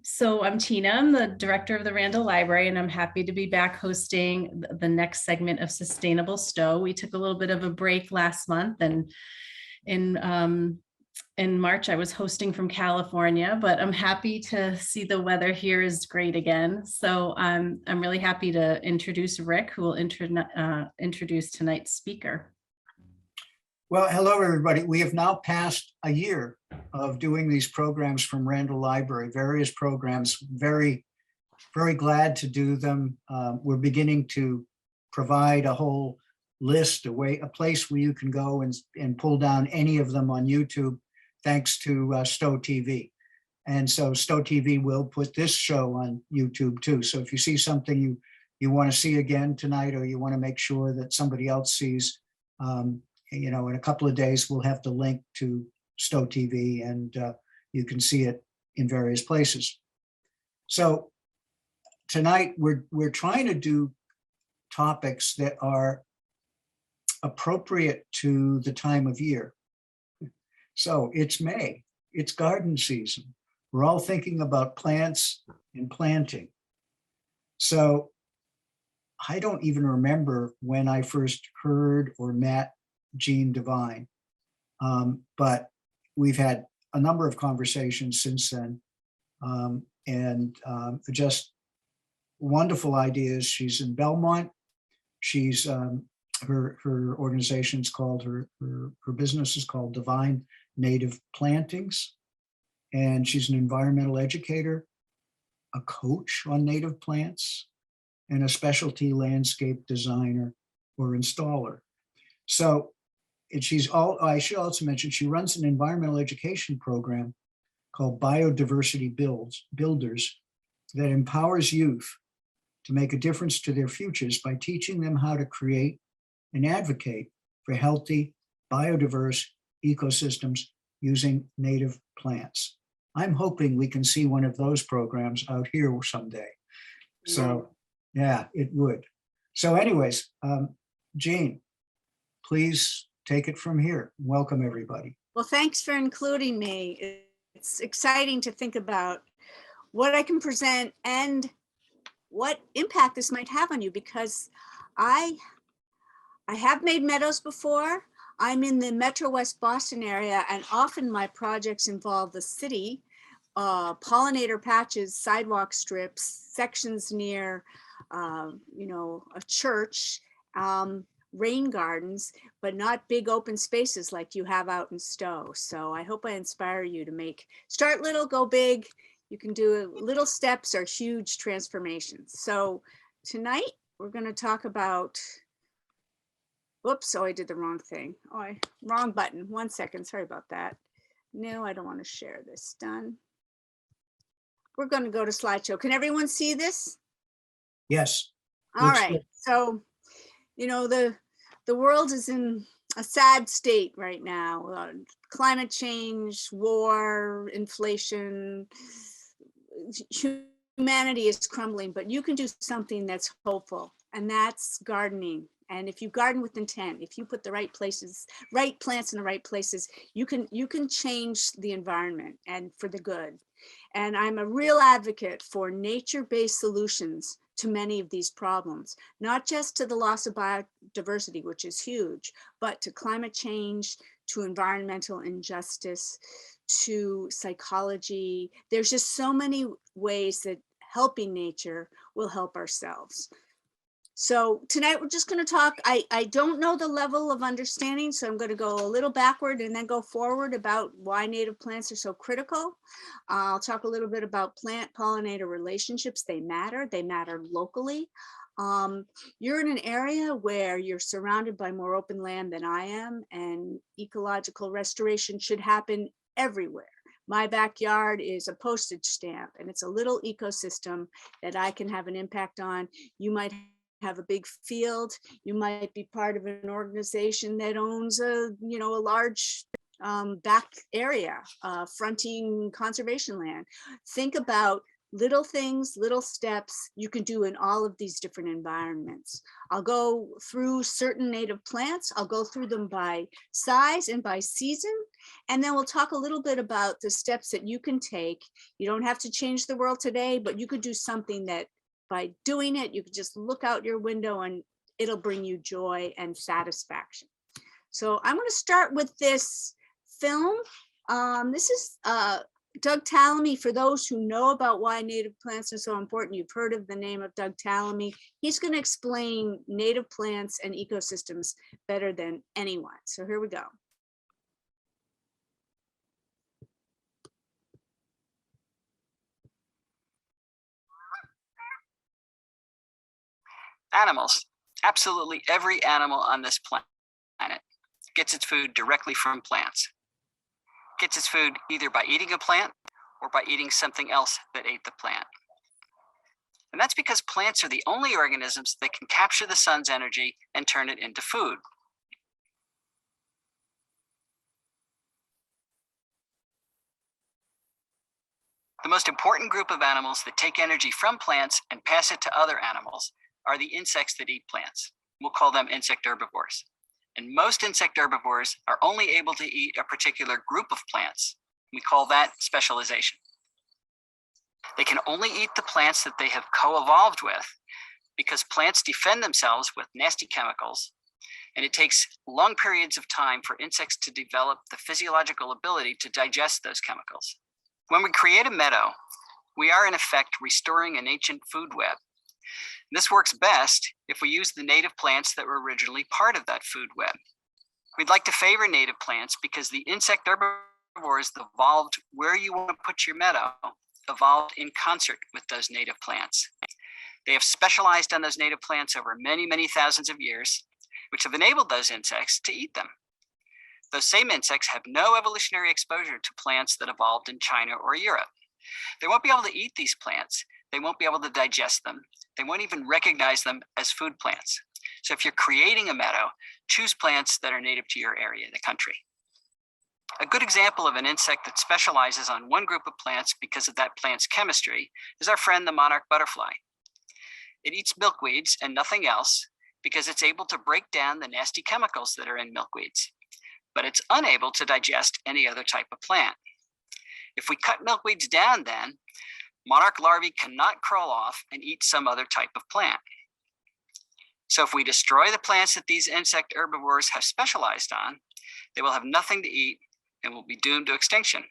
So I'm Tina, I'm the director of the Randall Library, and I'm happy to be back hosting the next segment of Sustainable Stow. We took a little bit of a break last month, and in March I was hosting from California, but I'm happy to see the weather here is great again. So I'm really happy to introduce Rick, who will introduce tonight's speaker. Well, hello, everybody. We have now passed a year of doing these programs from Randall Library, various programs, very glad to do them. We're beginning to provide a whole list, a place where you can go and pull down any of them on YouTube, thanks to Stow TV. And so Stow TV will put this show on YouTube too. So if you see something you want to see again tonight, or you want to make sure that somebody else sees, in a couple of days, we'll have the link to Stow TV, and you can see it in various places. So tonight we're trying to do topics that are appropriate to the time of year. So it's May, it's garden season. We're all thinking about plants and planting. So I don't even remember when I first heard or met Devine, but we've had a number of conversations since then, and just wonderful ideas. She's in Belmont. She's her organization's called her business is called Devine Native Plantings, and she's an environmental educator, a coach on native plants, and a specialty landscape designer or installer. So I should also mention, she runs an environmental education program called Biodiversity Builders that empowers youth to make a difference to their futures by teaching them how to create and advocate for healthy, biodiverse ecosystems using native plants. I'm hoping we can see one of those programs out here someday. So yeah, it would. So anyways, Jean, please take it from here. Welcome, everybody. Well, thanks for including me. It's exciting to think about what I can present and what impact this might have on you, because I have made meadows before. I'm in the Metro West Boston area, and often my projects involve the city, pollinator patches, sidewalk strips, sections near, a church, rain gardens, but not big open spaces like you have out in Stow. So I hope I inspire you to start little, go big. You can do little steps or huge transformations. So tonight we're going to talk about, whoops, oh, I did the wrong thing. Wrong button. 1 second, sorry about that. No, I don't want to share this. Done. We're going to go to slideshow. Can everyone see this? Yes. All right. So, the world is in a sad state right now. Climate change, war, inflation, humanity is crumbling, but you can do something that's hopeful, and that's gardening. And if you garden with intent, if you put the right plants in the right places, you can change the environment and for the good. And I'm a real advocate for nature-based solutions to many of these problems, not just to the loss of biodiversity, which is huge, but to climate change, to environmental injustice, to psychology. There's just so many ways that helping nature will help ourselves. So tonight we're just going to talk, I don't know the level of understanding, so I'm going to go a little backward and then go forward about why native plants are so critical. I'll talk a little bit about plant-pollinator relationships. They matter locally. You're in an area where you're surrounded by more open land than I am, and ecological restoration should happen everywhere. My backyard is a postage stamp, and it's a little ecosystem that I can have an impact on. You might have a big field. You might be part of an organization that owns a large back area fronting conservation land. Think about little things, little steps you can do in all of these different environments. I'll go through certain native plants. I'll go through them by size and by season. And then we'll talk a little bit about the steps that you can take. You don't have to change the world today, but you could do something that by doing it, you could just look out your window and it'll bring you joy and satisfaction. So I'm going to start with this film. This is Doug Tallamy. For those who know about why native plants are so important, you've heard of the name of Doug Tallamy. He's going to explain native plants and ecosystems better than anyone. So here we go. Animals. Absolutely every animal on this planet gets its food directly from plants. Gets its food either by eating a plant or by eating something else that ate the plant. And that's because plants are the only organisms that can capture the sun's energy and turn it into food. The most important group of animals that take energy from plants and pass it to other animals are the insects that eat plants. We'll call them insect herbivores. And most insect herbivores are only able to eat a particular group of plants. We call that specialization. They can only eat the plants that they have co-evolved with because plants defend themselves with nasty chemicals, and it takes long periods of time for insects to develop the physiological ability to digest those chemicals. When we create a meadow, we are in effect restoring an ancient food web. This works best if we use the native plants that were originally part of that food web. We'd like to favor native plants because the insect herbivores that evolved where you want to put your meadow evolved in concert with those native plants. They have specialized on those native plants over many, many thousands of years, which have enabled those insects to eat them. Those same insects have no evolutionary exposure to plants that evolved in China or Europe. They won't be able to eat these plants. They won't be able to digest them. They won't even recognize them as food plants. So if you're creating a meadow, choose plants that are native to your area, the country. A good example of an insect that specializes on one group of plants because of that plant's chemistry is our friend the monarch butterfly. It eats milkweeds and nothing else because it's able to break down the nasty chemicals that are in milkweeds, but it's unable to digest any other type of plant. If we cut milkweeds down then, monarch larvae cannot crawl off and eat some other type of plant. So if we destroy the plants that these insect herbivores have specialized on, they will have nothing to eat and will be doomed to extinction.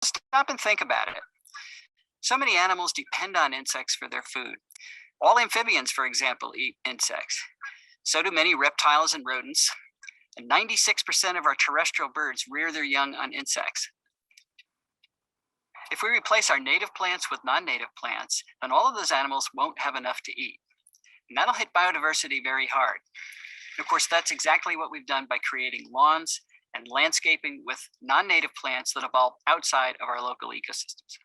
Stop and think about it. So many animals depend on insects for their food. All amphibians, for example, eat insects. So do many reptiles and rodents. And 96% of our terrestrial birds rear their young on insects. If we replace our native plants with non-native plants, then all of those animals won't have enough to eat. And that'll hit biodiversity very hard. And of course, that's exactly what we've done by creating lawns and landscaping with non-native plants that evolve outside of our local ecosystems.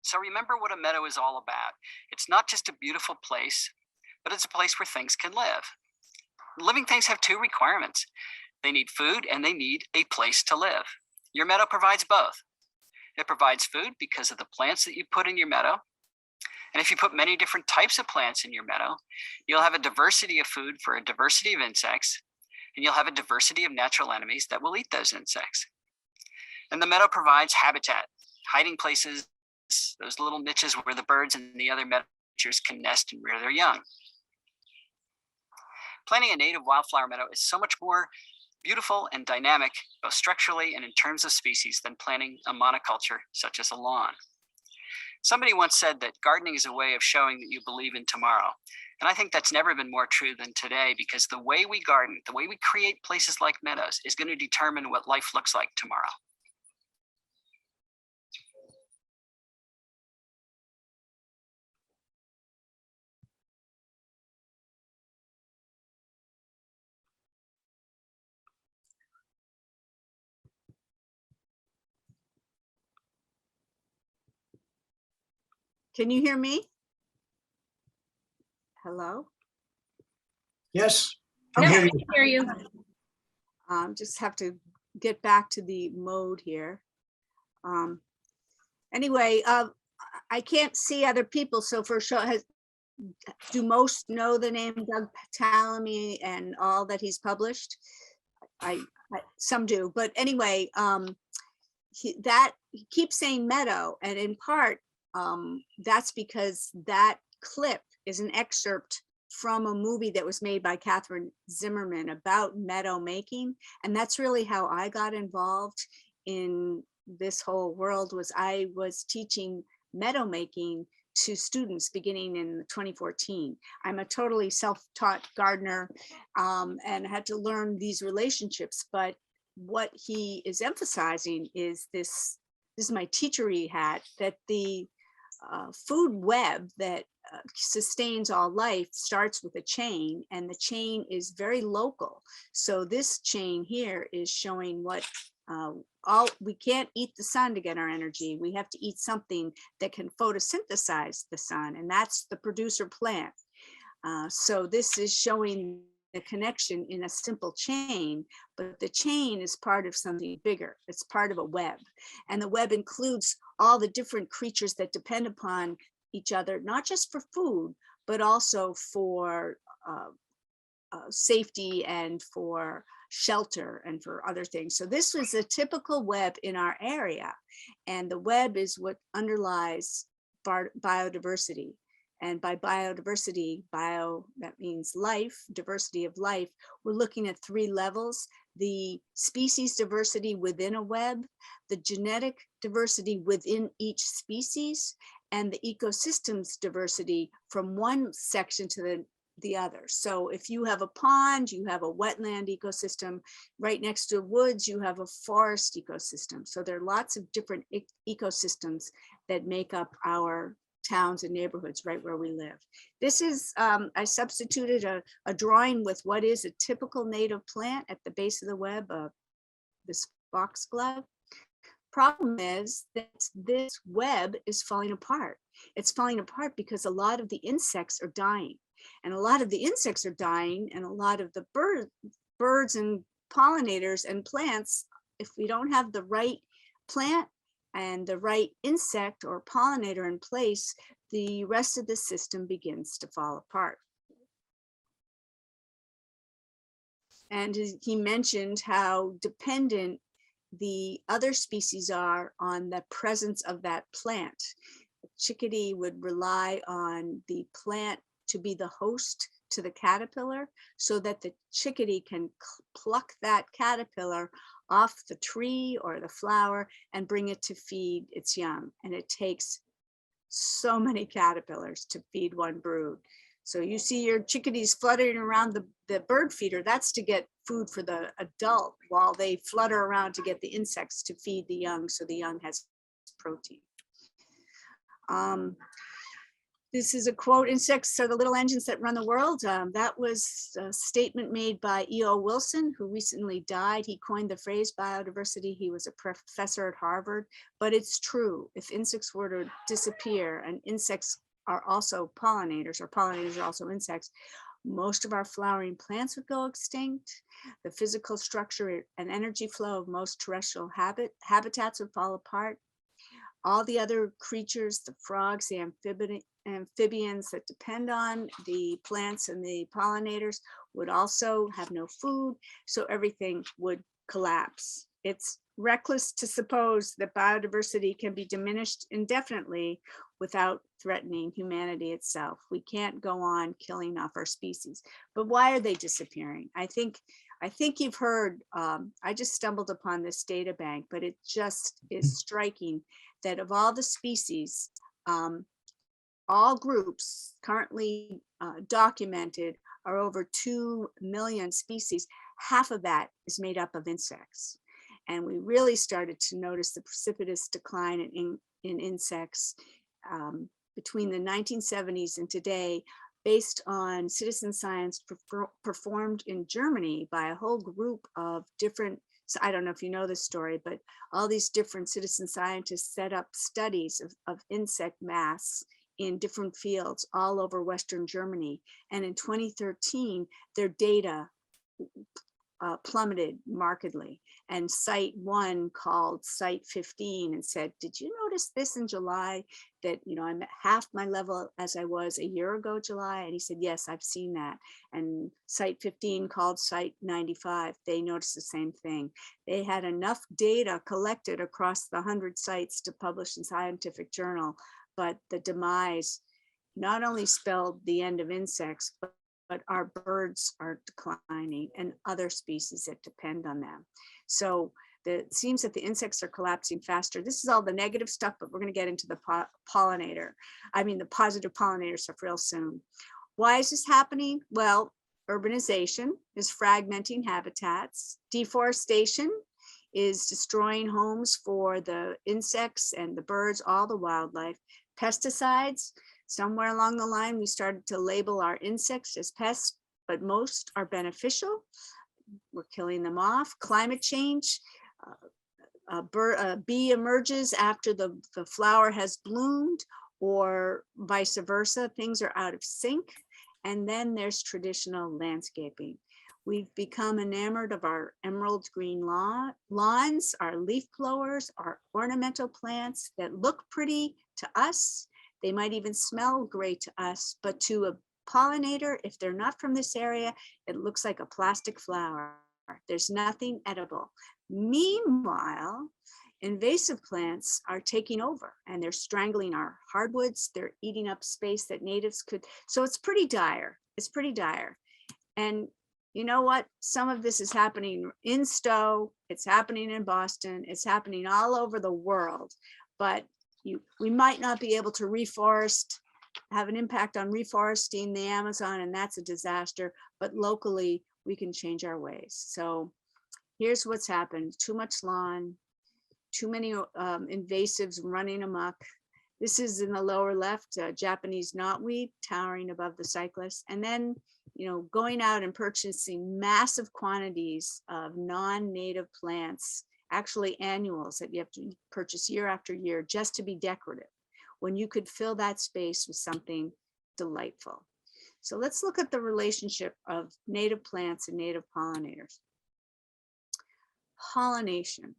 So remember what a meadow is all about. It's not just a beautiful place, but it's a place where things can live. Living things have two requirements. They need food and they need a place to live. Your meadow provides both. It provides food because of the plants that you put in your meadow. And if you put many different types of plants in your meadow, you'll have a diversity of food for a diversity of insects, and you'll have a diversity of natural enemies that will eat those insects. And the meadow provides habitat, hiding places, those little niches where the birds and the other meadow creatures can nest and rear their young. Planting a native wildflower meadow is so much more beautiful and dynamic, both structurally and in terms of species, than planting a monoculture such as a lawn. Somebody once said that gardening is a way of showing that you believe in tomorrow. And I think that's never been more true than today, because the way we garden, the way we create places like meadows is going to determine what life looks like tomorrow. Can you hear me? Hello? Yes, No, I'm I hearing can hear you. Just have to get back to the mode here. Anyway, I can't see other people, so for sure, do most know the name Doug Tallamy and all that he's published? Some do, but anyway, he keeps saying meadow, and in part, that's because that clip is an excerpt from a movie that was made by Catherine Zimmerman about meadow making. And that's really how I got involved in this whole world. I was teaching meadow making to students beginning in 2014. I'm a totally self-taught gardener and had to learn these relationships. But what he is emphasizing is this is my teachery hat, that the food web that sustains all life starts with a chain, and the chain is very local. So this chain here is showing what we can't eat the sun to get our energy. We have to eat something that can photosynthesize the sun, and that's the producer plant. So this is showing the connection in a simple chain, but the chain is part of something bigger. It's part of a web, and the web includes all the different creatures that depend upon each other, not just for food, but also for safety and for shelter and for other things. So this was a typical web in our area, and the web is what underlies biodiversity. And by biodiversity, that means life, diversity of life. We're looking at 3 levels: the species diversity within a web, the genetic diversity within each species, and the ecosystems diversity from one section to the other. So if you have a pond, you have a wetland ecosystem. Right next to woods, you have a forest ecosystem. So there are lots of different ecosystems that make up our towns and neighborhoods right where we live. This is, I substituted a drawing with what is a typical native plant at the base of the web, this foxglove. Problem is that this web is falling apart. It's falling apart because a lot of the insects are dying. And a lot of the insects are dying, and a lot of the birds and pollinators and plants, if we don't have the right plant and the right insect or pollinator in place, the rest of the system begins to fall apart. And he mentioned how dependent the other species are on the presence of that plant. The chickadee would rely on the plant to be the host to the caterpillar, so that the chickadee can pluck that caterpillar off the tree or the flower and bring it to feed its young. And it takes so many caterpillars to feed one brood. So you see your chickadees fluttering around the bird feeder, that's to get food for the adult, while they flutter around to get the insects to feed the young, so the young has protein. This is a quote: "Insects are the little engines that run the world." That was a statement made by E.O. Wilson, who recently died. He coined the phrase biodiversity. He was a professor at Harvard, but it's true. If insects were to disappear, and insects are also pollinators, or pollinators are also insects, most of our flowering plants would go extinct. The physical structure and energy flow of most terrestrial habitats would fall apart. All the other creatures, the frogs, the amphibians that depend on the plants and the pollinators, would also have no food, so everything would collapse. It's reckless to suppose that biodiversity can be diminished indefinitely without threatening humanity itself. We can't go on killing off our species. But why are they disappearing? I think you've heard, I just stumbled upon this data bank, but it just is striking that of all the species, all groups currently documented are over 2 million species. Half of that is made up of insects. And we really started to notice the precipitous decline in insects between the 1970s and today, based on citizen science performed in Germany by a whole group of different, so I don't know if you know this story, but all these different citizen scientists set up studies of insect mass in different fields all over Western Germany. And in 2013, their data plummeted markedly. And site 1 called site 15 and said, did you notice this in July, that, you know, I'm at half my level as I was a year ago, July? And he said, yes, I've seen that. And site 15 called site 95. They noticed the same thing. They had enough data collected across the 100 sites to publish in scientific journal, but the demise not only spelled the end of insects, but our birds are declining and other species that depend on them. So it seems that the insects are collapsing faster. This is all the negative stuff, but we're going to get into the pollinator. I mean, the positive pollinator stuff real soon. Why is this happening? Well, urbanization is fragmenting habitats. Deforestation is destroying homes for the insects and the birds, all the wildlife. Pesticides, somewhere along the line, we started to label our insects as pests, but most are beneficial. We're killing them off. Climate change, a bee emerges after the flower has bloomed, or vice versa. Things are out of sync. And then there's traditional landscaping. We've become enamored of our emerald green lawns, our leaf blowers, our ornamental plants that look pretty to us. They might even smell great to us, but to a pollinator, if they're not from this area, it looks like a plastic flower. There's nothing edible. Meanwhile, invasive plants are taking over and they're strangling our hardwoods. They're eating up space that natives could. So it's pretty dire. It's pretty dire. And you know what? Some of this is happening in Stow. It's happening in Boston. It's happening all over the world. But we might not be able to reforest, have an impact on reforesting the Amazon, and that's a disaster. But locally, we can change our ways. So here's what's happened. Too much lawn, too many invasives running amok. This is in the lower left, Japanese knotweed towering above the cyclists. And then, you know, going out and purchasing massive quantities of non-native plants, actually annuals that you have to purchase year after year just to be decorative, when you could fill that space with something delightful. So let's look at the relationship of native plants and native pollinators. Pollination.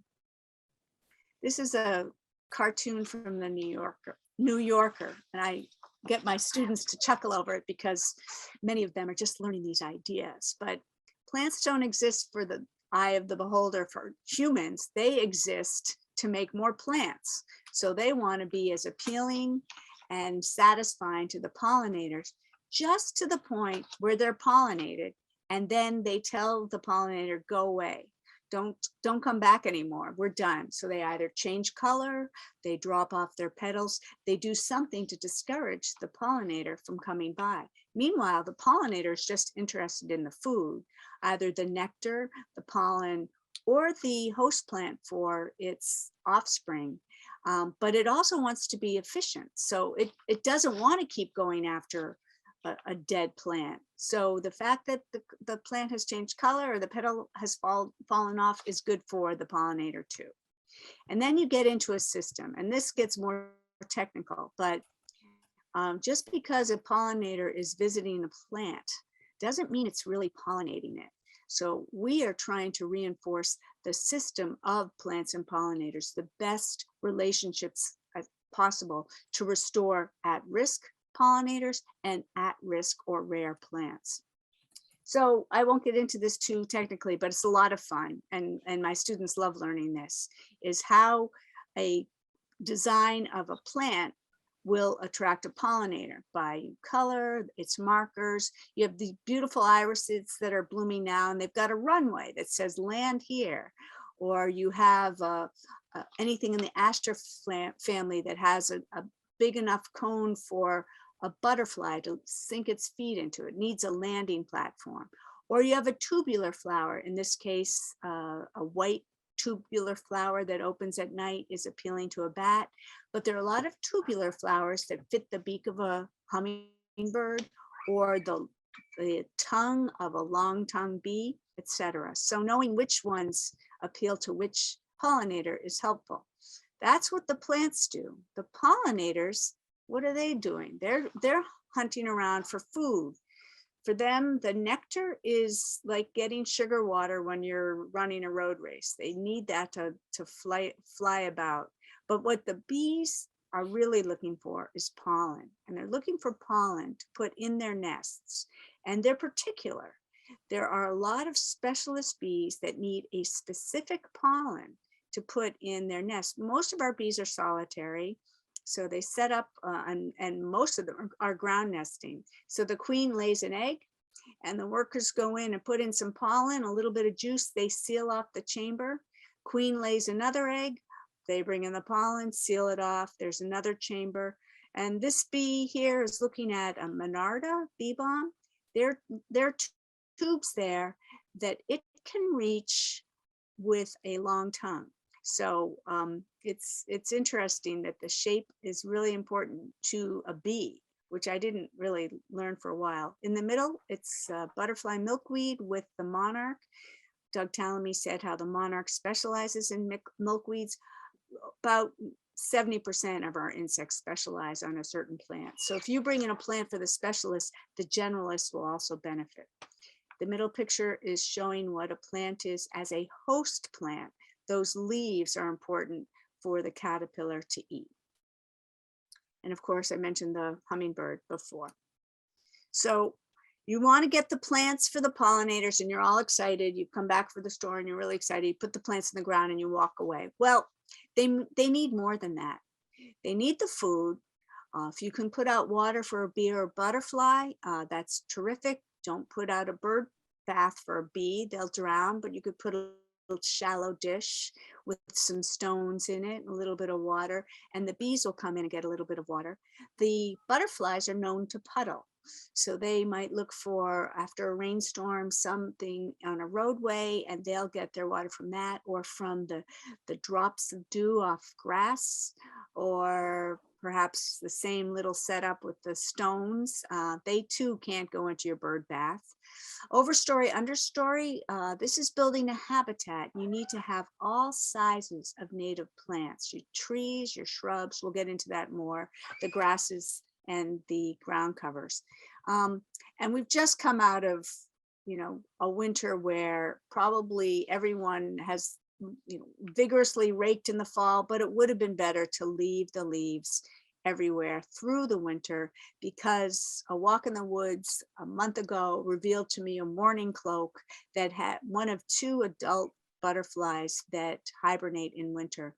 This is a cartoon from the New Yorker, and I get my students to chuckle over it because many of them are just learning these ideas. But plants don't exist for the eye of the beholder for humans. They exist to make more plants. So they want to be as appealing and satisfying to the pollinators, just to the point where they're pollinated, and then they tell the pollinator, go away. Don't come back anymore. We're done. So they either change color, they drop off their petals, they do something to discourage the pollinator from coming by. Meanwhile, the pollinator is just interested in the food, either the nectar, the pollen, or the host plant for its offspring. But it also wants to be efficient. So it doesn't want to keep going after a dead plant. So the fact that the plant has changed color or the petal has fallen off is good for the pollinator too. And then you get into a system, and this gets more technical, but just because a pollinator is visiting a plant doesn't mean it's really pollinating it. So we are trying to reinforce the system of plants and pollinators, the best relationships as possible to restore at-risk pollinators and at-risk or rare plants. So I won't get into this too technically, but it's a lot of fun. And my students love learning this, is how a design of a plant will attract a pollinator by color, its markers. You have the beautiful irises that are blooming now, and they've got a runway that says land here. Or you have anything in the aster family that has a big enough cone for a butterfly to sink its feet into. It needs a landing platform. Or you have a tubular flower, in this case, a white tubular flower that opens at night is appealing to a bat. But there are a lot of tubular flowers that fit the beak of a hummingbird or the tongue of a long-tongued bee, etc. So knowing which ones appeal to which pollinator is helpful. That's what the plants do. The pollinators, what are they doing? They're hunting around for food For them, the nectar is like getting sugar water when you're running a road race. They need that to fly about. But what the bees are really looking for is pollen, and they're looking for pollen to put in their nests. And they're particular. There are a lot of specialist bees that need a specific pollen to put in their nest. Most of our bees are solitary, so they set up and most of them are ground nesting. So the queen lays an egg and the workers go in and put in some pollen, a little bit of juice, they seal off the chamber. Queen lays another egg, they bring in the pollen, seal it off, there's another chamber. And this bee here is looking at a Monarda bee balm. There are tubes there that it can reach with a long tongue. So it's interesting that the shape is really important to a bee, which I didn't really learn for a while. In the middle, it's butterfly milkweed with the monarch. Doug Tallamy said how the monarch specializes in milkweeds. About 70% of our insects specialize on a certain plant. So if you bring in a plant for the specialist, the generalist will also benefit. The middle picture is showing what a plant is as a host plant. Those leaves are important for the caterpillar to eat. And of course, I mentioned the hummingbird before. So you want to get the plants for the pollinators and you're all excited. You come back for the store and you're really excited. You put the plants in the ground and you walk away. Well, they need more than that. They need the food. If you can put out water for a bee or a butterfly, that's terrific. Don't put out a bird bath for a bee, they'll drown, but you could put a little shallow dish with some stones in it, a little bit of water, and the bees will come in and get a little bit of water. The butterflies are known to puddle. So they might look for, after a rainstorm, something on a roadway, and they'll get their water from that, or from the drops of dew off grass, or perhaps the same little setup with the stones. They too can't go into your bird bath. Overstory, understory, this is building a habitat. You need to have all sizes of native plants, your trees, your shrubs, we'll get into that more, the grasses and the ground covers. And we've just come out of, a winter where probably everyone has vigorously raked in the fall, but it would have been better to leave the leaves everywhere through the winter, because a walk in the woods a month ago revealed to me a mourning cloak that had one of 2 adult butterflies that hibernate in winter,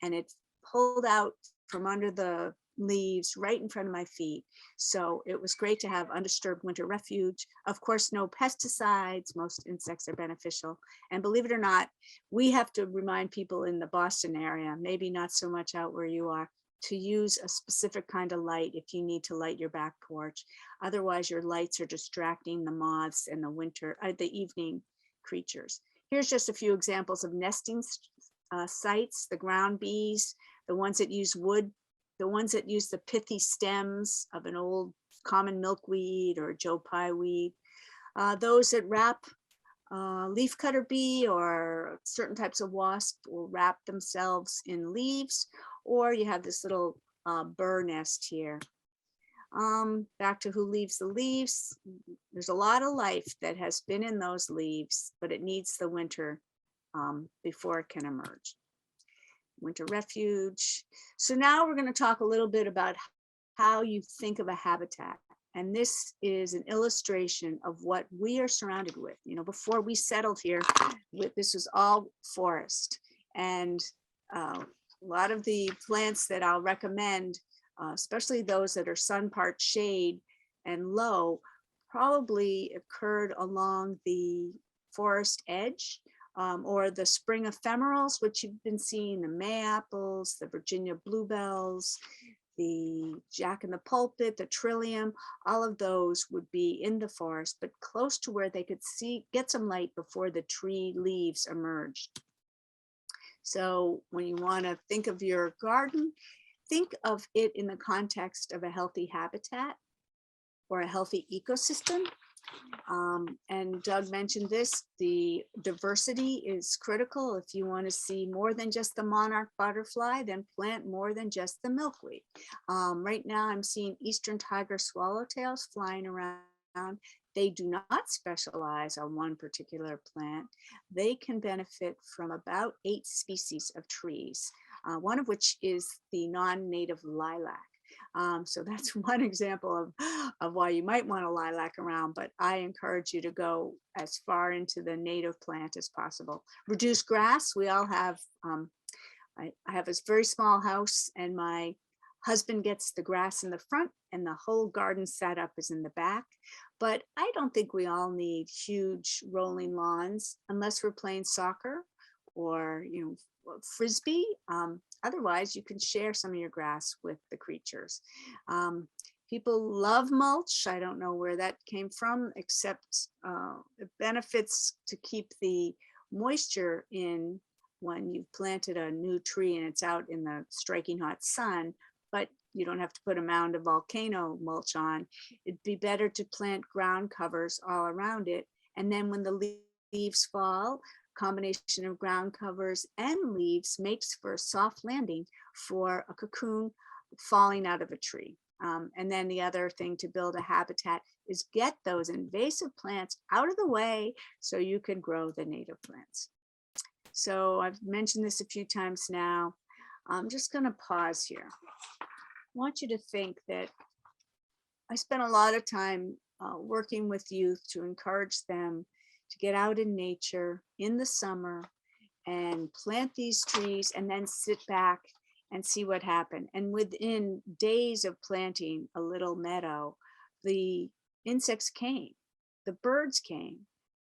and it pulled out from under the leaves right in front of my feet. So it was great to have undisturbed winter refuge. Of course, no pesticides. Most insects are beneficial. And believe it or not, we have to remind people in the Boston area, maybe not so much out where you are, to use a specific kind of light if you need to light your back porch. Otherwise, your lights are distracting the moths and the evening creatures. Here's just a few examples of nesting sites, the ground bees, the ones that use wood, the ones that use the pithy stems of an old common milkweed or Joe Pye weed, those that wrap leafcutter bee or certain types of wasp will wrap themselves in leaves, or you have this little burr nest here. Back to who leaves the leaves. There's a lot of life that has been in those leaves, but it needs the winter before it can emerge. Winter refuge. So now we're going to talk a little bit about how you think of a habitat. And this is an illustration of what we are surrounded with. Before we settled here, this was all forest. And a lot of the plants that I'll recommend, especially those that are sun part shade and low, probably occurred along the forest edge. Or the spring ephemerals, which you've been seeing, the Mayapples, the Virginia bluebells, the Jack in the Pulpit, the Trillium, all of those would be in the forest, but close to where they could get some light before the tree leaves emerged. So when you want to think of your garden, think of it in the context of a healthy habitat or a healthy ecosystem. And Doug mentioned this, the diversity is critical. If you want to see more than just the monarch butterfly, then plant more than just the milkweed. Right now I'm seeing eastern tiger swallowtails flying around they do not specialize on one particular plant. They can benefit from about 8 species of trees, one of which is the non-native lilac. So that's one example of why you might want a lilac around, but I encourage you to go as far into the native plant as possible. Reduce grass. We all have, I have this very small house, and my husband gets the grass in the front and the whole garden setup is in the back. But I don't think we all need huge rolling lawns unless we're playing soccer or, frisbee. Otherwise, you can share some of your grass with the creatures. People love mulch. I don't know where that came from, except it benefits to keep the moisture in when you've planted a new tree and it's out in the striking hot sun, but you don't have to put a mound of volcano mulch on. It'd be better to plant ground covers all around it. And then when the leaves fall, combination of ground covers and leaves makes for a soft landing for a cocoon falling out of a tree. And then the other thing to build a habitat is get those invasive plants out of the way so you can grow the native plants. So I've mentioned this a few times now. I'm just going to pause here. I want you to think that I spent a lot of time working with youth to encourage them to get out in nature in the summer and plant these trees and then sit back and see what happened. And within days of planting a little meadow, the insects came, the birds came,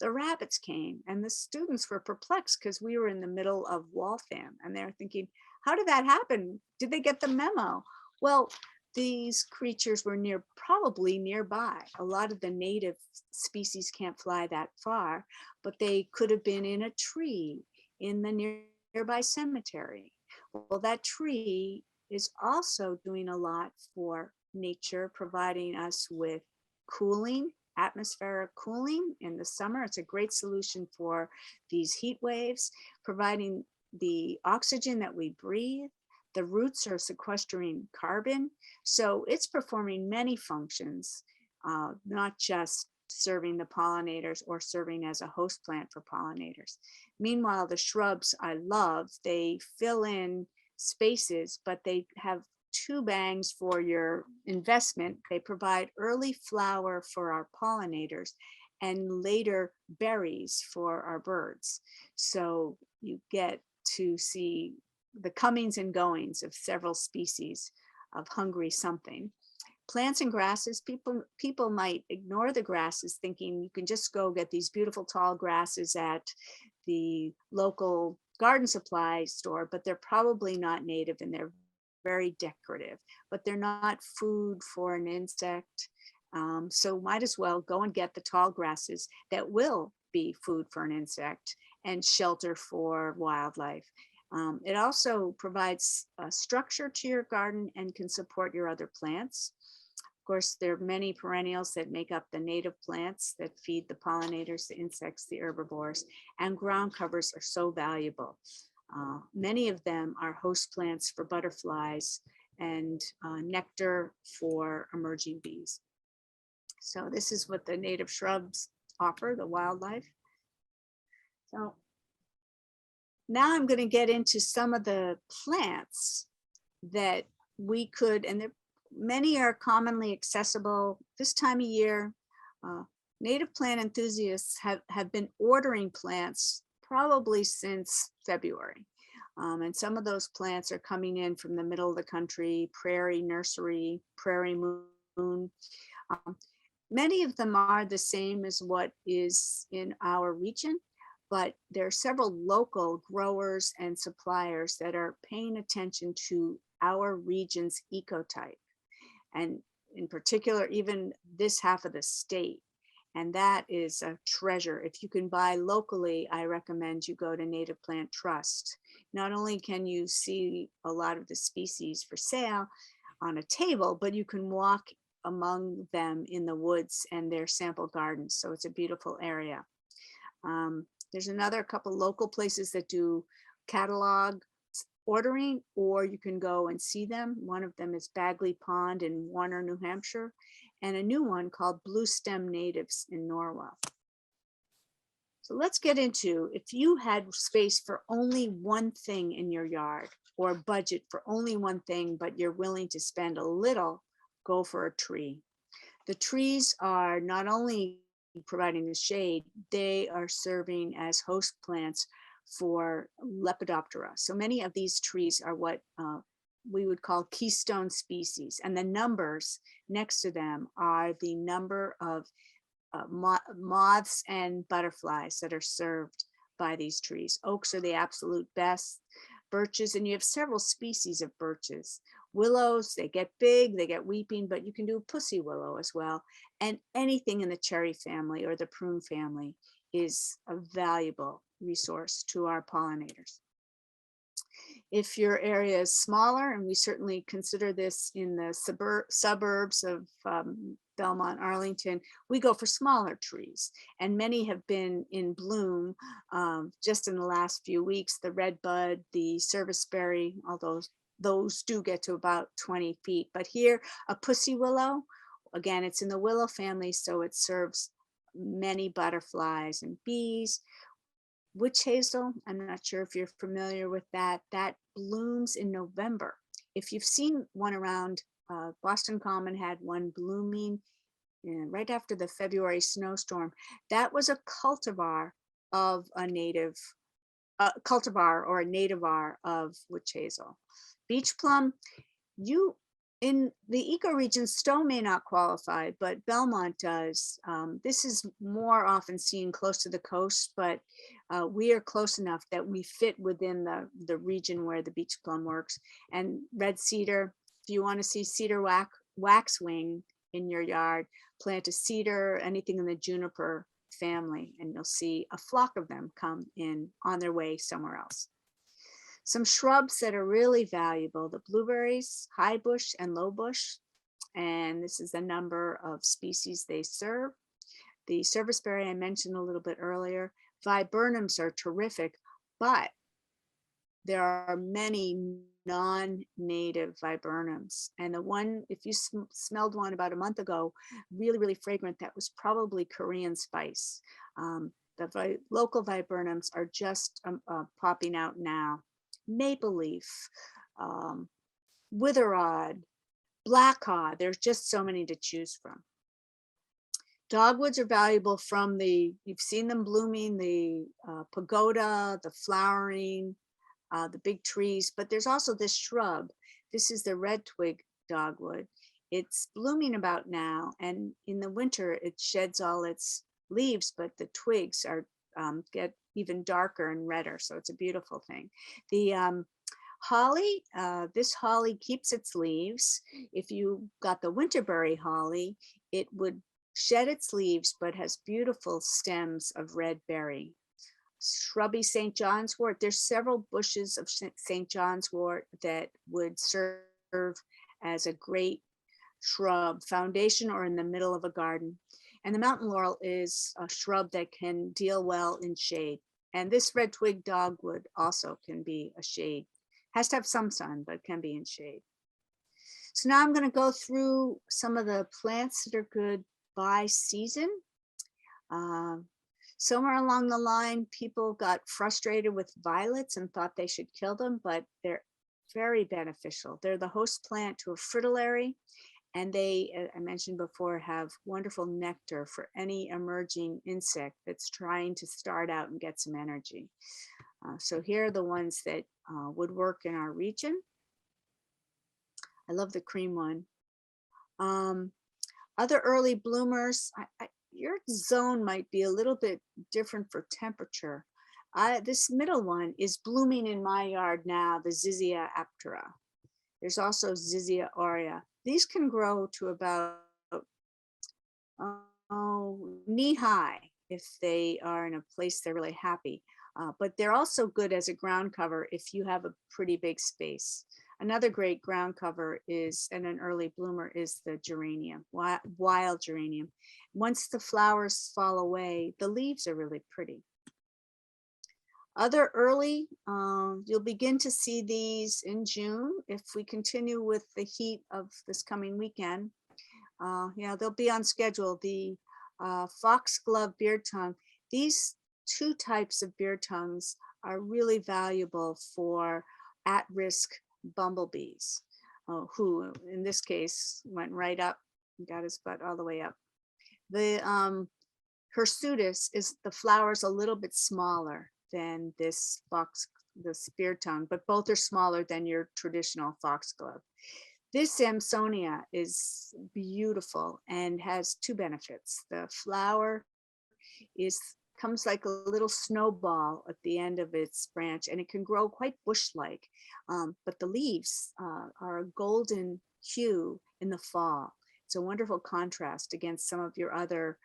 the rabbits came, and the students were perplexed because we were in the middle of Waltham and they're thinking, how did that happen? Did they get the memo? Well, these creatures were probably nearby. A lot of the native species can't fly that far, but they could have been in a tree in the nearby cemetery. Well, that tree is also doing a lot for nature, providing us with cooling, atmospheric cooling in the summer. It's a great solution for these heat waves, providing the oxygen that we breathe. The roots are sequestering carbon. So it's performing many functions, not just serving the pollinators or serving as a host plant for pollinators. Meanwhile, the shrubs I love, they fill in spaces, but they have 2 bangs for your investment. They provide early flower for our pollinators and later berries for our birds. So you get to see the comings and goings of several species of hungry something. Plants and grasses, people might ignore the grasses thinking you can just go get these beautiful tall grasses at the local garden supply store, but they're probably not native and they're very decorative, but they're not food for an insect. So might as well go and get the tall grasses that will be food for an insect and shelter for wildlife. It also provides a structure to your garden and can support your other plants. Of course, there are many perennials that make up the native plants that feed the pollinators, the insects, the herbivores, and ground covers are so valuable. Many of them are host plants for butterflies and nectar for emerging bees. So this is what the native shrubs offer, the wildlife. So now I'm going to get into some of the plants that we could, and many are commonly accessible this time of year. Native plant enthusiasts have been ordering plants probably since February. And some of those plants are coming in from the middle of the country, Prairie Nursery, Prairie Moon. Many of them are the same as what is in our region, but there are several local growers and suppliers that are paying attention to our region's ecotype, and in particular, even this half of the state. And that is a treasure. If you can buy locally, I recommend you go to Native Plant Trust. Not only can you see a lot of the species for sale on a table, but you can walk among them in the woods and their sample gardens. So it's a beautiful area. There's another couple local places that do catalog ordering, or you can go and see them. One of them is Bagley Pond in Warner, New Hampshire. and a new one called Blue Stem Natives in Norwell. So let's get into, if you had space for only one thing in your yard, or budget for only one thing, but you're willing to spend a little, go for a tree. The trees are not only providing the shade, they are serving as host plants for Lepidoptera. So many of these trees are what we would call keystone species, and the numbers next to them are the number of moths and butterflies that are served by these trees. Oaks are the absolute best. Birches, and you have several species of birches. Willows, they get big, they get weeping, but you can do pussy willow as well. And anything in the cherry family or the prune family is a valuable resource to our pollinators. If your area is smaller, and we certainly consider this in the suburbs of Belmont, Arlington, we go for smaller trees, and many have been in bloom just in the last few weeks. The redbud, the serviceberry, although those do get to about 20 feet. But here, a pussy willow, again, it's in the willow family, so it serves many butterflies and bees. Witch hazel, I'm not sure if you're familiar with that, that blooms in November. If you've seen one around, Boston Common had one blooming right after the February snowstorm. That was a cultivar of a native, cultivar or a nativar of witch hazel. Beach plum, in the ecoregion, Stow may not qualify, but Belmont does. This is more often seen close to the coast, but we are close enough that we fit within the region where the beach plum works. And red cedar, if you want to see cedar waxwing in your yard, plant a cedar, anything in the juniper family, and you'll see a flock of them come in on their way somewhere else. Some shrubs that are really valuable, the blueberries, high bush and low bush. And this is the number of species they serve. The serviceberry I mentioned a little bit earlier. Viburnums are terrific, but there are many non-native viburnums. And the one, if you smelled one about a month ago, really, really fragrant, that was probably Korean spice. The local viburnums are just popping out now. Maple leaf, witherod, blackhaw, there's just so many to choose from. Dogwoods are valuable from you've seen them blooming, the pagoda, the flowering, the big trees, but there's also this shrub. This is the red twig dogwood. It's blooming about now, and in the winter it sheds all its leaves, but the twigs are get even darker and redder, so it's a beautiful thing. The holly, this holly keeps its leaves. If you got the winterberry holly, it would shed its leaves, but has beautiful stems of red berry. Shrubby St. John's wort, there's several bushes of St. John's wort that would serve as a great shrub, foundation or in the middle of a garden. And the mountain laurel is a shrub that can deal well in shade. And this red twig dogwood also can be a shade. Has to have some sun, but can be in shade. So now I'm going to go through some of the plants that are good by season. Somewhere along the line, people got frustrated with violets and thought they should kill them, but they're very beneficial. They're the host plant to a fritillary. And they, I mentioned before, have wonderful nectar for any emerging insect that's trying to start out and get some energy. So here are the ones that would work in our region. I love the cream one. Other early bloomers, your zone might be a little bit different for temperature. This middle one is blooming in my yard now, the Zizia aptera. There's also Zizia aurea. These can grow to about knee high if they are in a place they're really happy. But they're also good as a ground cover if you have a pretty big space. Another great ground cover is, and an early bloomer, is the geranium, wild geranium. Once the flowers fall away, the leaves are really pretty. Other early, you'll begin to see these in June if we continue with the heat of this coming weekend. Yeah, they'll be on schedule. The foxglove beard tongue. These two types of beard tongues are really valuable for at-risk bumblebees, who in this case went right up and got his butt all the way up. The hirsutus is the flowers a little bit smaller than this beard tongue, but both are smaller than your traditional foxglove. This Amsonia is beautiful and has two benefits. The flower comes like a little snowball at the end of its branch, and it can grow quite bush-like, but the leaves are a golden hue in the fall. It's a wonderful contrast against some of your other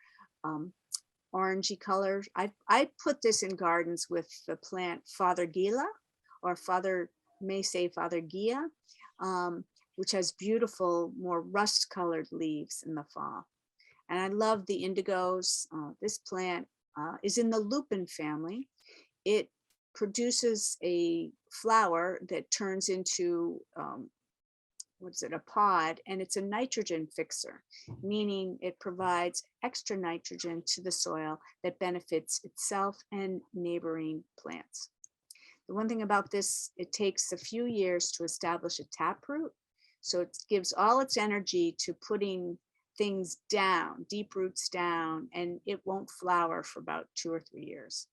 orangey colors. I put this in gardens with the plant Father Gila, or Father Gia, which has beautiful, more rust-colored leaves in the fall. And I love the indigos. This plant is in the lupin family. It produces a flower that turns into, a pod, and it's a nitrogen fixer, meaning it provides extra nitrogen to the soil that benefits itself and neighboring plants. The one thing about this, it takes a few years to establish a taproot. So it gives all its energy to putting things down, deep roots down, and it won't flower for about 2 or 3 years.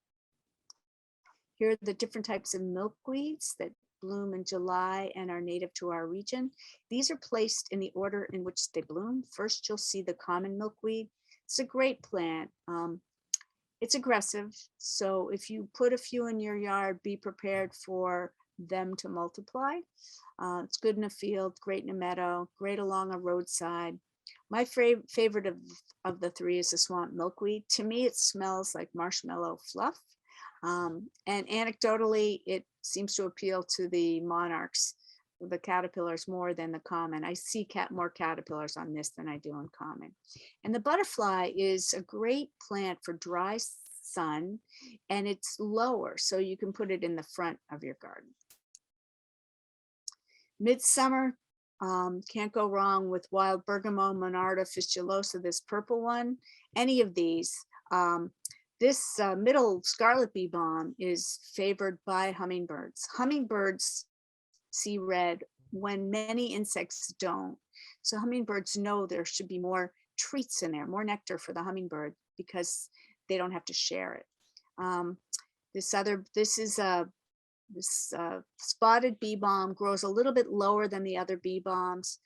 Here are the different types of milkweeds that bloom in July and are native to our region. These are placed in the order in which they bloom. First, you'll see the common milkweed. It's a great plant. It's aggressive, so if you put a few in your yard, be prepared for them to multiply. It's good in a field, great in a meadow, great along a roadside. My favorite of the three is the swamp milkweed. To me, it smells like marshmallow fluff. And anecdotally, it seems to appeal to the monarchs, the caterpillars, more than the common. I see more caterpillars on this than I do on common. And the butterfly is a great plant for dry sun, and it's lower, so you can put it in the front of your garden. Midsummer, can't go wrong with wild bergamot, Monarda fistulosa, this purple one. Any of these. This middle scarlet bee balm is favored by hummingbirds. Hummingbirds see red when many insects don't. So hummingbirds know there should be more treats in there, more nectar for the hummingbird, because they don't have to share it. This spotted bee balm grows a little bit lower than the other bee balms,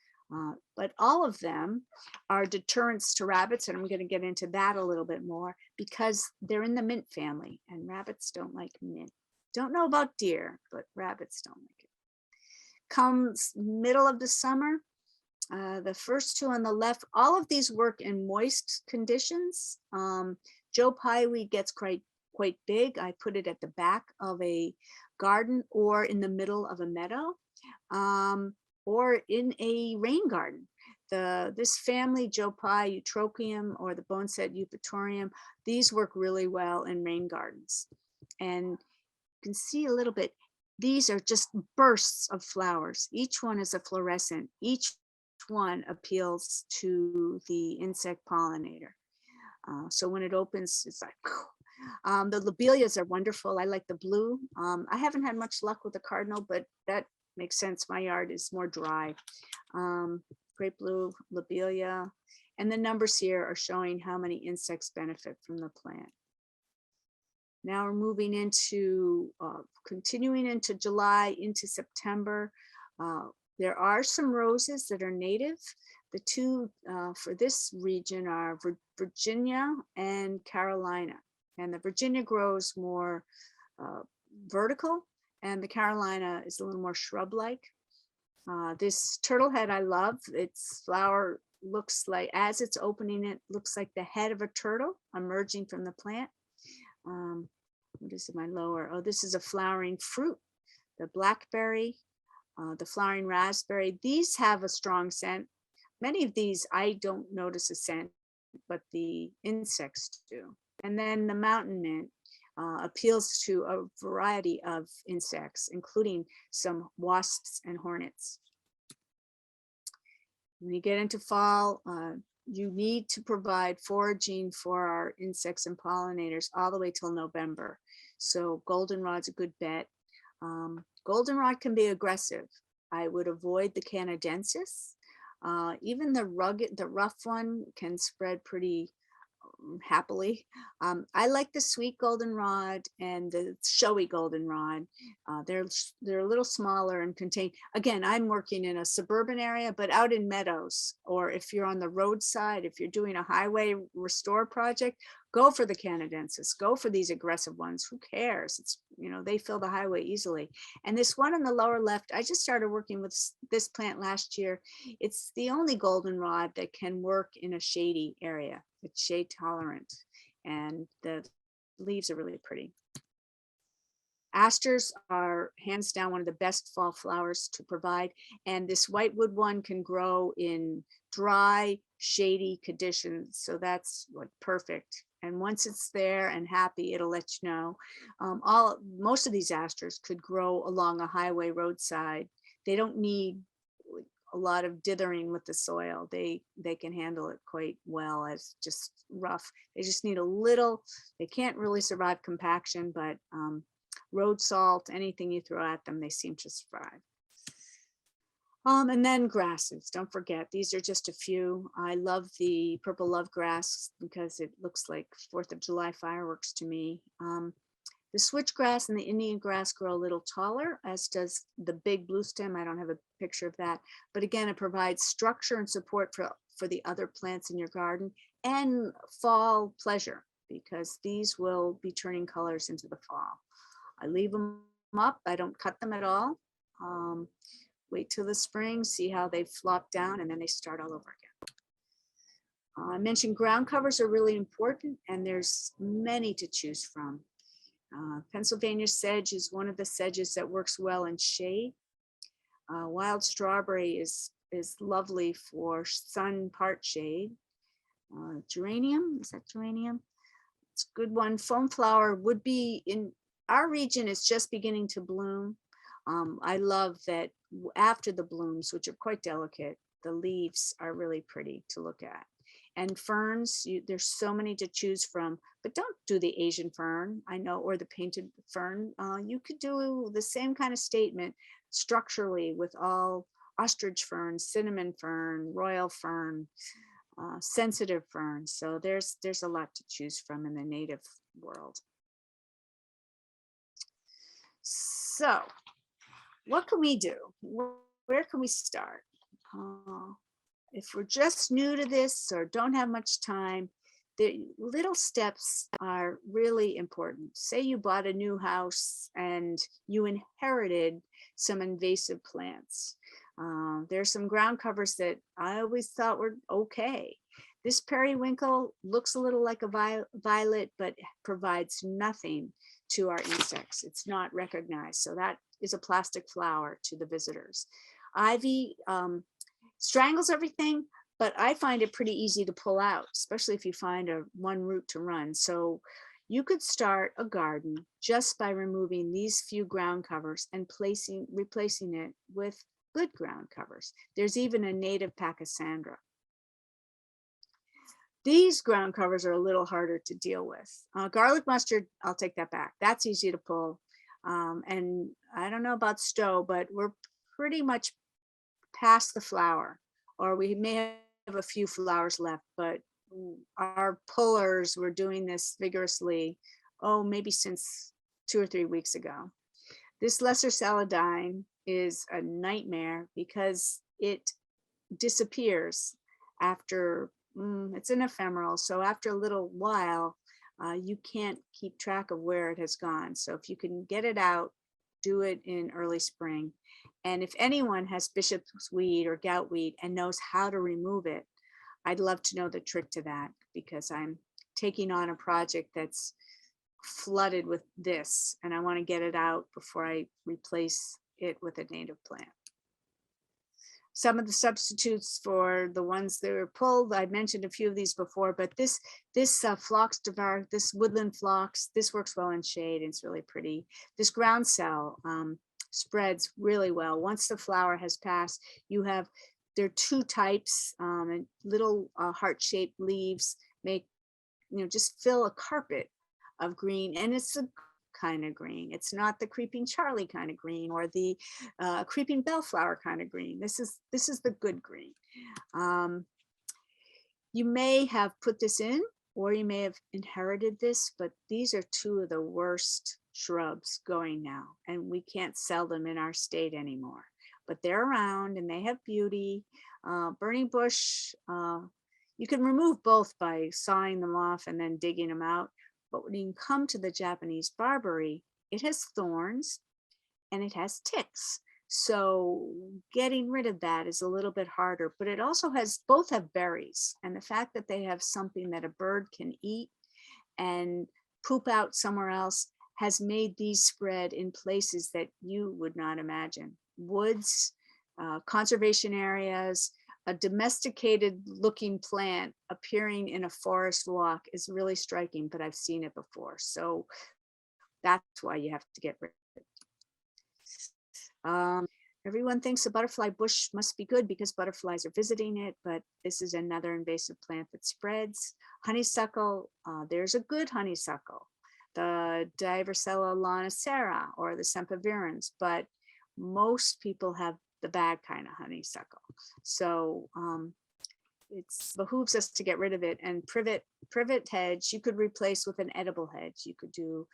but all of them are deterrents to rabbits, and I'm going to get into that a little bit more because they're in the mint family, and rabbits don't like mint. Don't know about deer, but rabbits don't like it. Comes middle of the summer, the first two on the left, all of these work in moist conditions. Joe Pyeweed gets quite big. I put it at the back of a garden or in the middle of a meadow, or in a rain garden. This family, Joe Pye, Eutrochium, or the boneset eupatorium, these work really well in rain gardens. And you can see a little bit, these are just bursts of flowers. Each one is a fluorescent. Each one appeals to the insect pollinator. So when it opens, it's like, the lobelias are wonderful. I like the blue. I haven't had much luck with the cardinal, but that makes sense. My yard is more dry. Great blue, lobelia. And the numbers here are showing how many insects benefit from the plant. Now we're moving into, continuing into July, into September. There are some roses that are native. The two for this region are Virginia and Carolina. And the Virginia grows more vertical, and the Carolina is a little more shrub-like. This turtlehead I love. Its flower looks like, as it's opening, it looks like the head of a turtle emerging from the plant. What is my lower? Oh, this is a flowering fruit. The blackberry, the flowering raspberry. These have a strong scent. Many of these I don't notice a scent, but the insects do. And then the mountain mint appeals to a variety of insects, including some wasps and hornets. When you get into fall, you need to provide foraging for our insects and pollinators all the way till November. So goldenrod's a good bet. Goldenrod can be aggressive. I would avoid the canadensis. Even the rough one can spread pretty happily. I like the sweet goldenrod and the showy goldenrod. They're a little smaller and contain. Again, I'm working in a suburban area, but out in meadows, or if you're on the roadside, if you're doing a highway restore project, go for the canadensis. Go for these aggressive ones. Who cares? It's, you know, they fill the highway easily. And this one on the lower left, I just started working with this plant last year. It's the only goldenrod that can work in a shady area. It's shade tolerant, and the leaves are really pretty. Asters are hands down one of the best fall flowers to provide. And this whitewood one can grow in dry, shady conditions. So that's like perfect. And once it's there and happy, it'll let you know. Most of these asters could grow along a highway roadside. They don't need a lot of dithering with the soil. They can handle it quite well as just rough. They just need a little, they can't really survive compaction, but road salt, anything you throw at them, they seem to survive. And then grasses, don't forget, these are just a few. I love the purple love grass because it looks like 4th of July fireworks to me. The switchgrass and the Indian grass grow a little taller, as does the big blue stem. I don't have a picture of that, but again, it provides structure and support for the other plants in your garden and fall pleasure, because these will be turning colors into the fall. I leave them up. I don't cut them at all. Wait till the spring, see how they flop down, and then they start all over again. I mentioned ground covers are really important, and there's many to choose from. Pennsylvania sedge is one of the sedges that works well in shade. Wild strawberry is lovely for sun part shade. Geranium, is that geranium? It's a good one. Foam flower would be in our region, is just beginning to bloom. I love that after the blooms, which are quite delicate, the leaves are really pretty to look at. And ferns, there's so many to choose from, but don't do the Asian fern, I know, or the painted fern. You could do the same kind of statement structurally with all ostrich fern, cinnamon fern, royal fern, sensitive fern. So there's a lot to choose from in the native world. So what can we do? Where can we start? If we're just new to this or don't have much time, the little steps are really important. Say you bought a new house and you inherited some invasive plants. There's some ground covers that I always thought were okay. This periwinkle looks a little like a violet, but provides nothing to our insects. It's not recognized. So that is a plastic flower to the visitors. Ivy strangles everything, but I find it pretty easy to pull out, especially if you find one root to run. So you could start a garden just by removing these few ground covers and replacing it with good ground covers. There's even a native Pachysandra. These ground covers are a little harder to deal with. Garlic mustard, I'll take that back. That's easy to pull. And I don't know about Stow, but we're pretty much past the flower, or we may have a few flowers left, but our pullers were doing this vigorously, maybe since 2 or 3 weeks ago. This lesser saladine is a nightmare because it disappears after, it's an ephemeral. So after a little while, you can't keep track of where it has gone. So if you can get it out, do it in early spring. And if anyone has bishop's weed or gout weed and knows how to remove it, I'd love to know the trick to that, because I'm taking on a project that's flooded with this and I want to get it out before I replace it with a native plant. Some of the substitutes for the ones that were pulled, I mentioned a few of these before, but this phlox divar, this woodland phlox, this works well in shade and it's really pretty. This groundsel spreads really well. Once the flower has passed, you have there are two types, and little heart-shaped leaves make, just fill a carpet of green, and it's a kind of green. It's not the creeping Charlie kind of green or the creeping bellflower kind of green. This is the good green. You may have put this in, or you may have inherited this, but these are two of the worst shrubs going now, and we can't sell them in our state anymore. But they're around and they have beauty. Burning bush, you can remove both by sawing them off and then digging them out. But when you come to the Japanese barberry, it has thorns and it has ticks. So getting rid of that is a little bit harder, but it also both have berries. And the fact that they have something that a bird can eat and poop out somewhere else has made these spread in places that you would not imagine. Woods, conservation areas, a domesticated looking plant appearing in a forest walk is really striking, but I've seen it before. So that's why you have to get rid of it. Everyone thinks a butterfly bush must be good because butterflies are visiting it, but this is another invasive plant that spreads. Honeysuckle, there's a good honeysuckle, the Diversella lanicera or the sempervirens, but most people have the bad kind of honeysuckle. So it behooves us to get rid of it. And privet hedge, you could replace with an edible hedge. You could do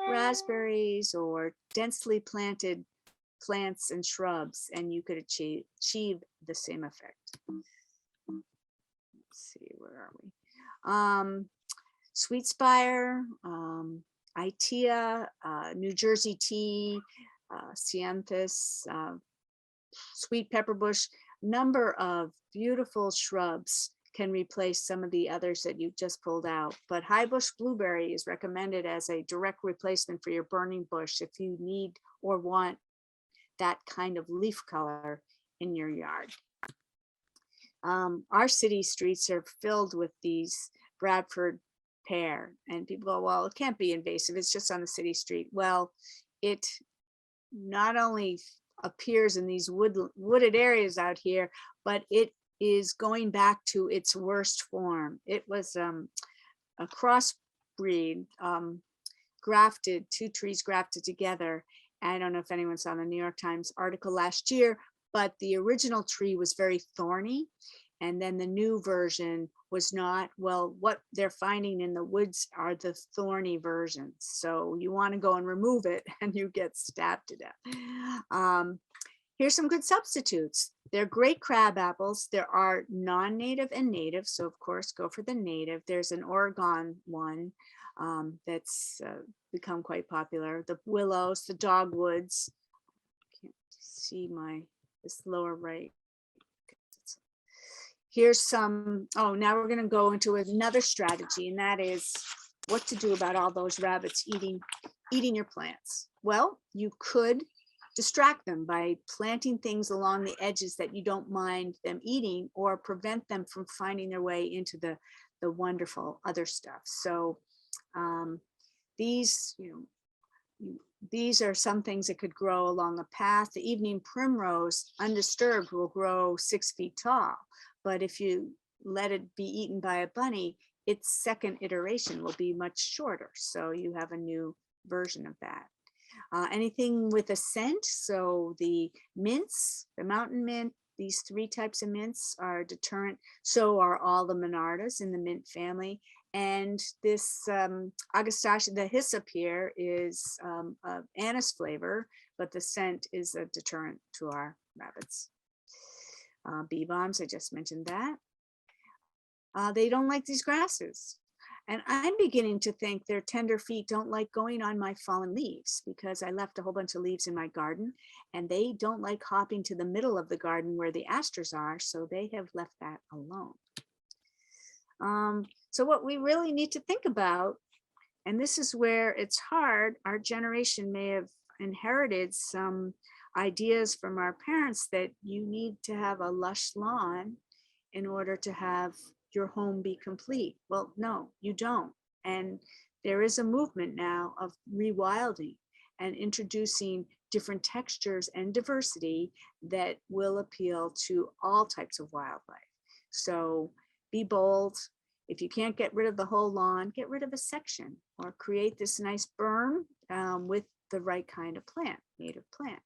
raspberries or densely planted plants and shrubs, and you could achieve the same effect. Let's see, where are we? Sweet spire, Itea, New Jersey tea, Cianthus, sweet pepper bush, number of beautiful shrubs can replace some of the others that you just pulled out. But high bush blueberry is recommended as a direct replacement for your burning bush if you need or want that kind of leaf color in your yard. Our city streets are filled with these Bradford pear, and people go, well, it can't be invasive, it's just on the city street. Well, it not only appears in these wooded areas out here, but it is going back to its worst form. It was a crossbreed, grafted, two trees grafted together. I don't know if anyone saw the New York Times article last year, but the original tree was very thorny. And then the new version was not. Well, what they're finding in the woods are the thorny versions. So you want to go and remove it and you get stabbed to death. Here's some good substitutes. They're great crab apples. There are non-native and native. So of course, go for the native. There's an Oregon one that's become quite popular. The willows, the dogwoods. Can't see this lower right. Here's some, now we're going to go into another strategy, and that is what to do about all those rabbits eating your plants. Well, you could distract them by planting things along the edges that you don't mind them eating, or prevent them from finding their way into the wonderful other stuff. So these are some things that could grow along a path. The evening primrose, undisturbed, will grow 6 feet tall. But if you let it be eaten by a bunny, its second iteration will be much shorter. So you have a new version of that. Anything with a scent, so the mints, the mountain mint, these 3 types of mints are deterrent. So are all the monardas in the mint family. And this Agastache, the hyssop here is anise flavor, but the scent is a deterrent to our rabbits. Bee bombs, I just mentioned that. They don't like these grasses. And I'm beginning to think their tender feet don't like going on my fallen leaves, because I left a whole bunch of leaves in my garden, and they don't like hopping to the middle of the garden where the asters are. So they have left that alone. So what we really need to think about, and this is where it's hard, our generation may have inherited some ideas from our parents that you need to have a lush lawn in order to have your home be complete. Well, no, you don't. And there is a movement now of rewilding and introducing different textures and diversity that will appeal to all types of wildlife. So be bold. If you can't get rid of the whole lawn, get rid of a section or create this nice berm with the right kind of plant, native plant.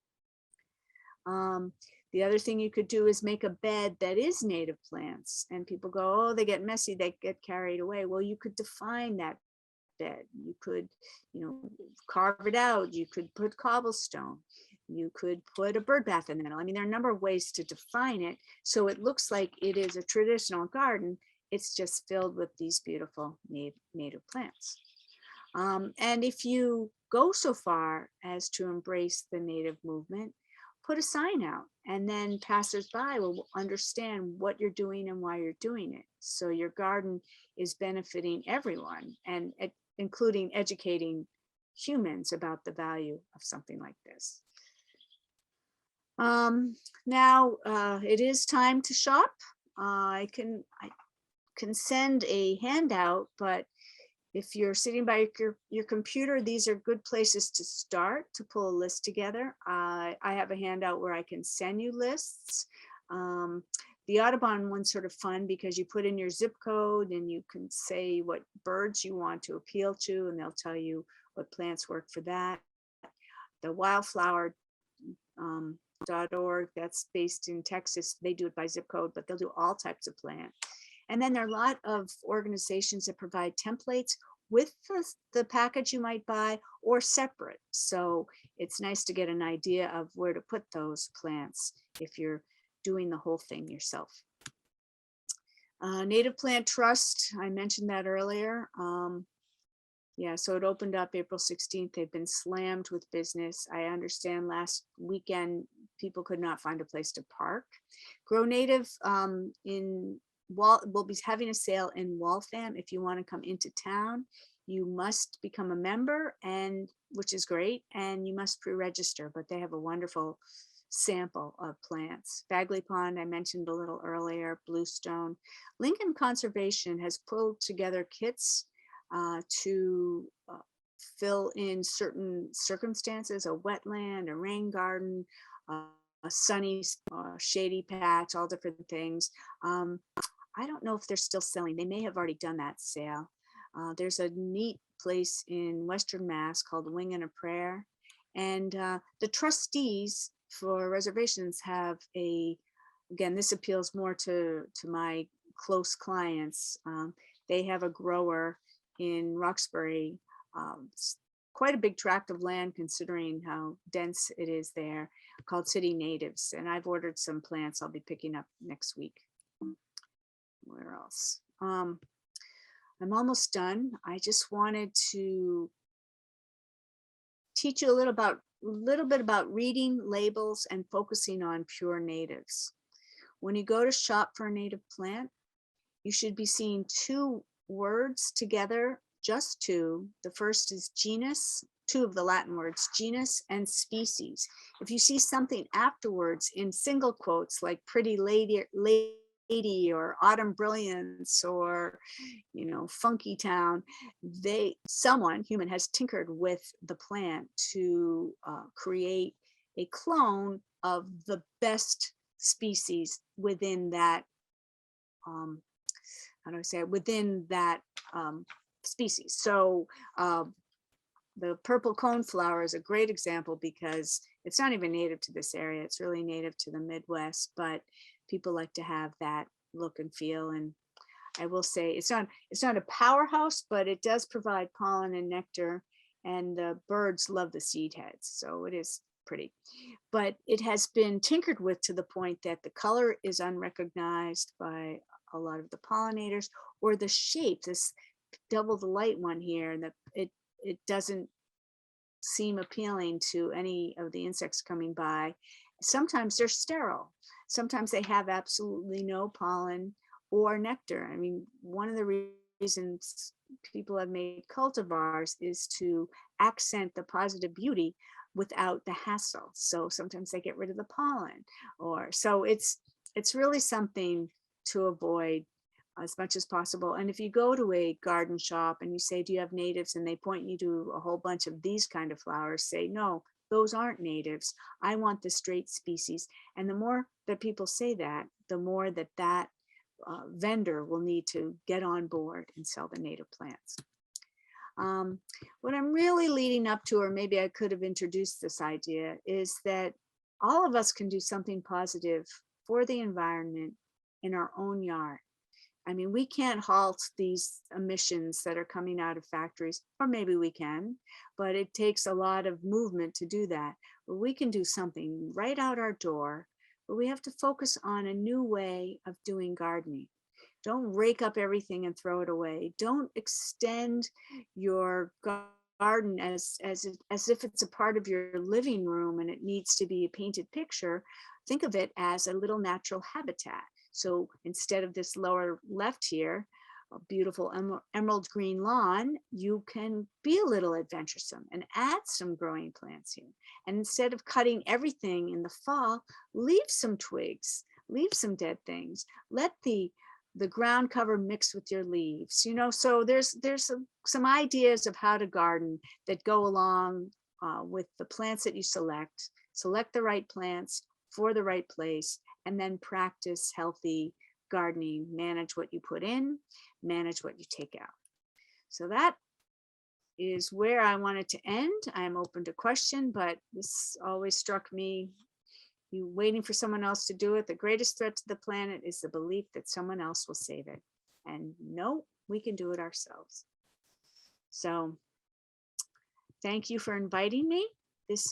The other thing you could do is make a bed that is native plants, and people go, oh, they get messy, they get carried away. Well, you could define that bed. You could, carve it out. You could put cobblestone. You could put a bird bath in the middle. I mean, there are a number of ways to define it. So it looks like it is a traditional garden. It's just filled with these beautiful native plants. And if you go so far as to embrace the native movement, put a sign out, and then passersby will understand what you're doing and why you're doing it. So your garden is benefiting everyone, and including educating humans about the value of something like this. Now it is time to shop. I can send a handout, but if you're sitting by your computer, these are good places to start to pull a list together. I have a handout where I can send you lists. The Audubon one's sort of fun because you put in your zip code and you can say what birds you want to appeal to, and they'll tell you what plants work for that. The wildflower.org, that's based in Texas, they do it by zip code, but they'll do all types of plant. And then there are a lot of organizations that provide templates with the package you might buy or separate. So it's nice to get an idea of where to put those plants if you're doing the whole thing yourself. Native Plant Trust, I mentioned that earlier. Yeah, so it opened up April 16th. They've been slammed with business. I understand last weekend people could not find a place to park. Grow Native we'll be having a sale in Waltham. If you want to come into town, you must become a member, and which is great, and you must pre-register, but they have a wonderful sample of plants. Bagley Pond, I mentioned a little earlier, Bluestone. Lincoln Conservation has pulled together kits to fill in certain circumstances, a wetland, a rain garden, a sunny, shady patch, all different things. I don't know if they're still selling. They may have already done that sale. There's a neat place in Western Mass called Wing and a Prayer. And the trustees for reservations have again, this appeals more to my close clients. They have a grower in Roxbury, quite a big tract of land considering how dense it is there, called City Natives. And I've ordered some plants I'll be picking up next week. Where else? I'm almost done. I just wanted to teach you a little bit about reading labels and focusing on pure natives. When you go to shop for a native plant, you should be seeing two words together, just two. The first is genus, two of the Latin words, genus and species. If you see something afterwards in single quotes like pretty lady or autumn brilliance or funky town, human has tinkered with the plant to create a clone of the best species within that species. So the purple coneflower is a great example because it's not even native to this area. It's really native to the Midwest, but people like to have that look and feel. And I will say it's not a powerhouse, but it does provide pollen and nectar, and the birds love the seed heads. So it is pretty, but it has been tinkered with to the point that the color is unrecognized by a lot of the pollinators, or the shape, this double the light one here, and it doesn't seem appealing to any of the insects coming by. Sometimes they're sterile. Sometimes they have absolutely no pollen or nectar. I mean, one of the reasons people have made cultivars is to accent the positive beauty without the hassle. So sometimes they get rid of the pollen, so it's really something to avoid as much as possible. And if you go to a garden shop and you say, do you have natives? And they point you to a whole bunch of these kind of flowers, say, no, those aren't natives. I want the straight species. And the more that people say that, the more that vendor will need to get on board and sell the native plants. What I'm really leading up to, or maybe I could have introduced this idea, is that all of us can do something positive for the environment in our own yard. I mean, we can't halt these emissions that are coming out of factories, or maybe we can, but it takes a lot of movement to do that. But we can do something right out our door, but we have to focus on a new way of doing gardening. Don't rake up everything and throw it away. Don't extend your garden as if it's a part of your living room and it needs to be a painted picture. Think of it as a little natural habitat. So instead of this lower left here, a beautiful emerald green lawn, you can be a little adventuresome and add some growing plants here. And instead of cutting everything in the fall, leave some twigs, leave some dead things. Let the ground cover mix with your leaves, you know. So there's some ideas of how to garden that go along with the plants that you select the right plants for the right place, and then practice healthy gardening. Manage what you put in, manage what you take out. So that is where I wanted to end. I'm open to question, but this always struck me, you waiting for someone else to do it. The greatest threat to the planet is the belief that someone else will save it. And no, we can do it ourselves. So thank you for inviting me. This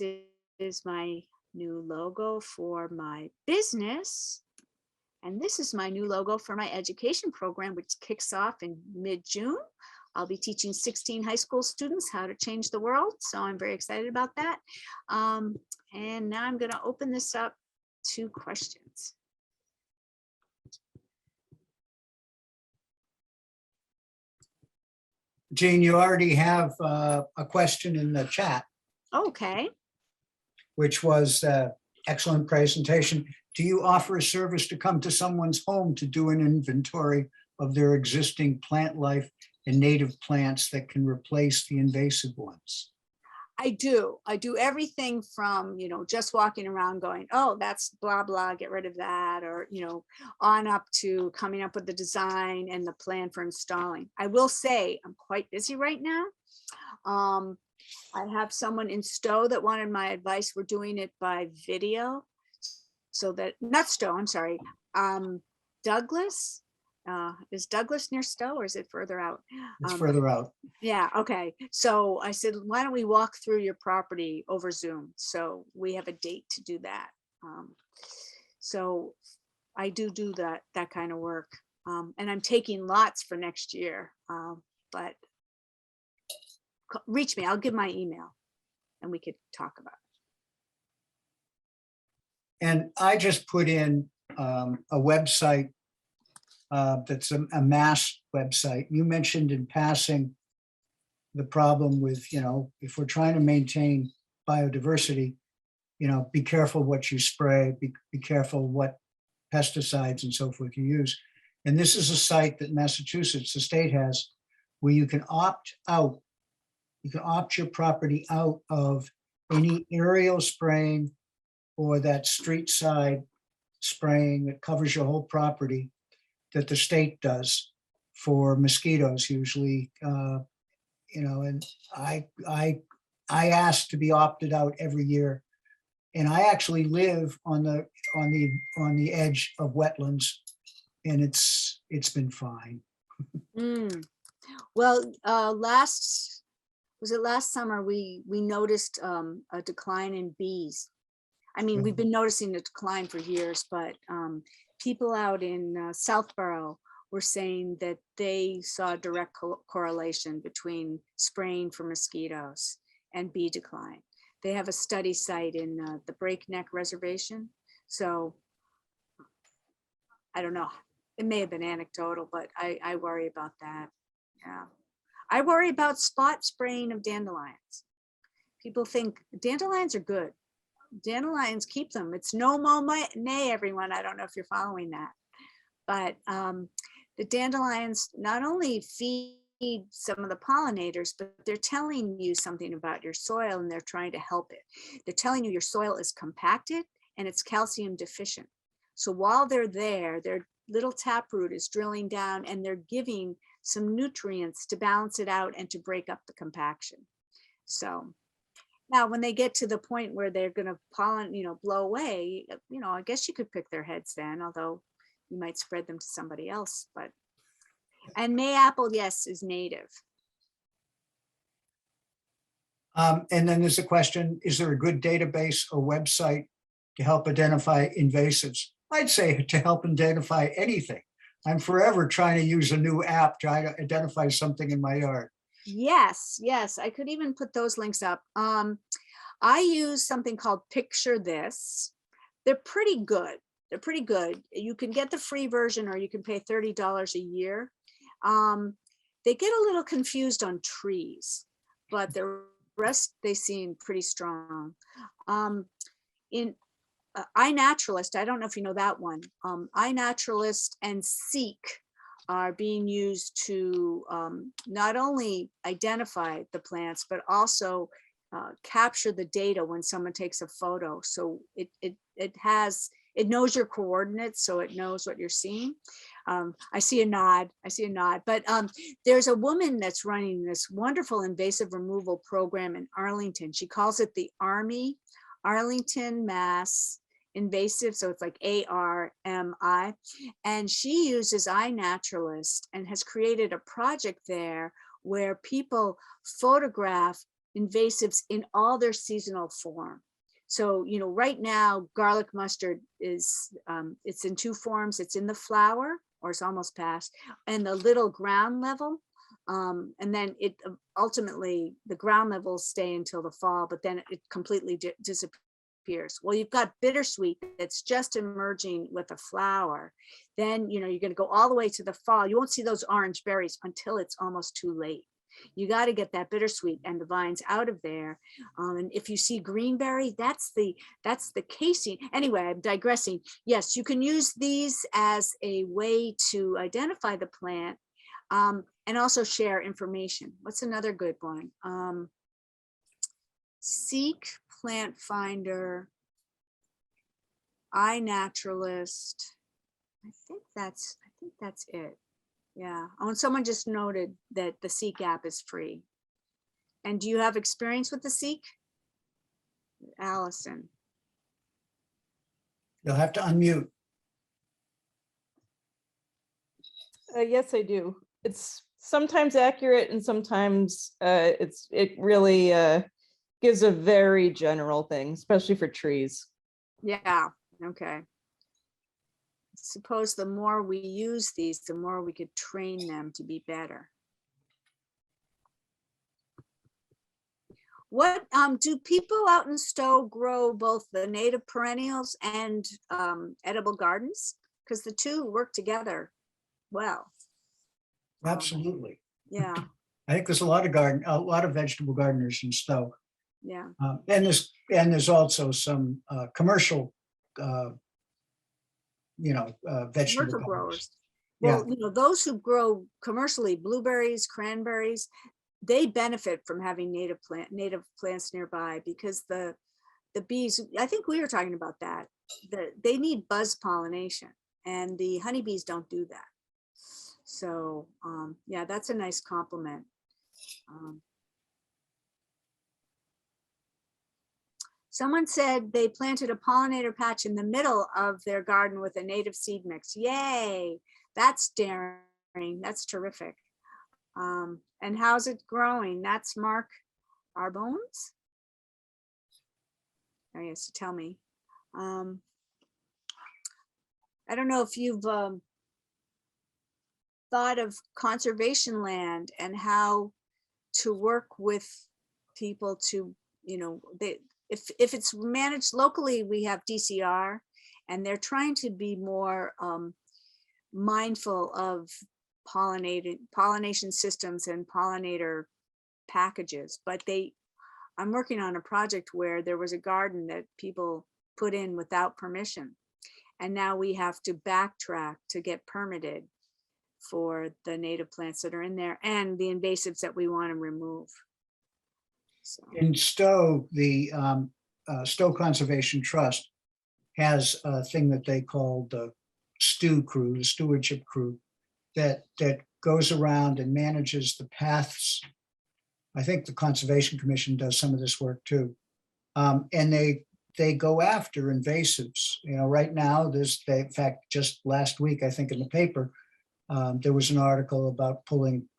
is my new logo for my business. And this is my new logo for my education program, which kicks off in mid-June. I'll be teaching 16 high school students how to change the world. So I'm very excited about that. And now I'm going to open this up to questions. Jean, you already have a question in the chat, Okay. which was excellent presentation. Do you offer a service to come to someone's home to do an inventory of their existing plant life and native plants that can replace the invasive ones? I do everything from, you know, just walking around going, oh, that's blah, blah, get rid of that, or, you know, on up to coming up with the design and the plan for installing. I will say I'm quite busy right now. I have someone in Stow that wanted my advice. We're doing it by video. So that, not Stow, I'm sorry. Douglas, is Douglas near Stow, or is it further out? It's further out. Yeah, okay. So I said, why don't we walk through your property over Zoom? So we have a date to do that. So I do that kind of work. And I'm taking lots for next year, but reach me, I'll give my email and we could talk about it. And I just put in a website that's a mass website. You mentioned in passing the problem with, you know, if we're trying to maintain biodiversity, you know, be careful what you spray, be careful what pesticides and so forth you use. And this is a site that Massachusetts, the state, has, where you can opt out. You can opt your property out of any aerial spraying or that street side spraying that covers your whole property that the state does for mosquitoes usually, you know, and I ask to be opted out every year. And I actually live on the edge of wetlands, and it's been fine. Well, last summer we noticed a decline in bees. I mean, we've been noticing a decline for years, but people out in Southborough were saying that they saw a direct correlation between spraying for mosquitoes and bee decline. They have a study site in the Breakneck Reservation. So I don't know, it may have been anecdotal, but I worry about that. Yeah, I worry about spot spraying of dandelions. People think dandelions are good. Dandelions, keep them. It's no mow nay, everyone. I don't know if you're following that, but the dandelions not only feed some of the pollinators, but they're telling you something about your soil and they're trying to help it. They're telling you your soil is compacted and it's calcium deficient. So while they're there, their little taproot is drilling down and they're giving some nutrients to balance it out and to break up the compaction. So now when they get to the point where they're going to blow away, I guess you could pick their heads then, although you might spread them to somebody else. But and mayapple, yes, is native. And then there's a question, is there a good database or website to help identify invasives? I'd say to help identify anything. I'm forever trying to use a new app, trying to identify something in my yard. Yes, I could even put those links up. I use something called Picture This. They're pretty good. You can get the free version or you can pay $30 a year. They get a little confused on trees, but the rest they seem pretty strong. In iNaturalist, I don't know if you know that one. iNaturalist and Seek are being used to not only identify the plants, but also capture the data when someone takes a photo. So it knows your coordinates, so it knows what you're seeing. I see a nod, but there's a woman that's running this wonderful invasive removal program in Arlington. She calls it the Army Arlington Mass Invasive, so it's like ARMI, and she uses iNaturalist and has created a project there where people photograph invasives in all their seasonal form. So, right now, garlic mustard is, it's in two forms. It's in the flower, or it's almost past, and the little ground level. And then it ultimately, the ground levels stay until the fall, but then it completely disappears. Well, you've got bittersweet that's just emerging with a flower. Then, you're going to go all the way to the fall. You won't see those orange berries until it's almost too late. You got to get that bittersweet and the vines out of there. And if you see greenberry, that's the casing. Anyway, I'm digressing. Yes, you can use these as a way to identify the plant and also share information. What's another good one? Seek, Plant Finder, iNaturalist. I think that's it. Yeah. Oh, and someone just noted that the Seek app is free. And do you have experience with the Seek? Allison. You'll have to unmute. Yes, I do. It's sometimes accurate and sometimes it really gives a very general thing, especially for trees. Yeah. Okay. Suppose the more we use these, the more we could train them to be better. What do people out in Stow grow both the native perennials and edible gardens? Because the two work together well. Absolutely. Yeah. I think there's a lot of vegetable gardeners in Stow. Yeah. And there's also some commercial vegetable Commercial growers. Yeah. Well, those who grow commercially, blueberries, cranberries, they benefit from having native plants nearby, because the bees, I think we were talking about that, they need buzz pollination, and the honeybees don't do that. So yeah, that's a nice compliment. Someone said they planted a pollinator patch in the middle of their garden with a native seed mix. Yay, that's daring. That's terrific. And how's it growing? That's Mark Arbones. Oh, yes, to tell me. I don't know if you've thought of conservation land and how to work with people to, if it's managed locally, we have DCR, and they're trying to be more mindful of pollination systems and pollinator packages. But I'm working on a project where there was a garden that people put in without permission, and now we have to backtrack to get permitted. for the native plants that are in there and the invasives that we want to remove. So, In Stow, the Stow Conservation Trust has a thing that they call the stew crew, the stewardship crew, that goes around and manages the paths. I think the Conservation Commission does some of this work too. And they go after invasives. You know, right now, in fact, just last week, I think in the paper, there was an article about pulling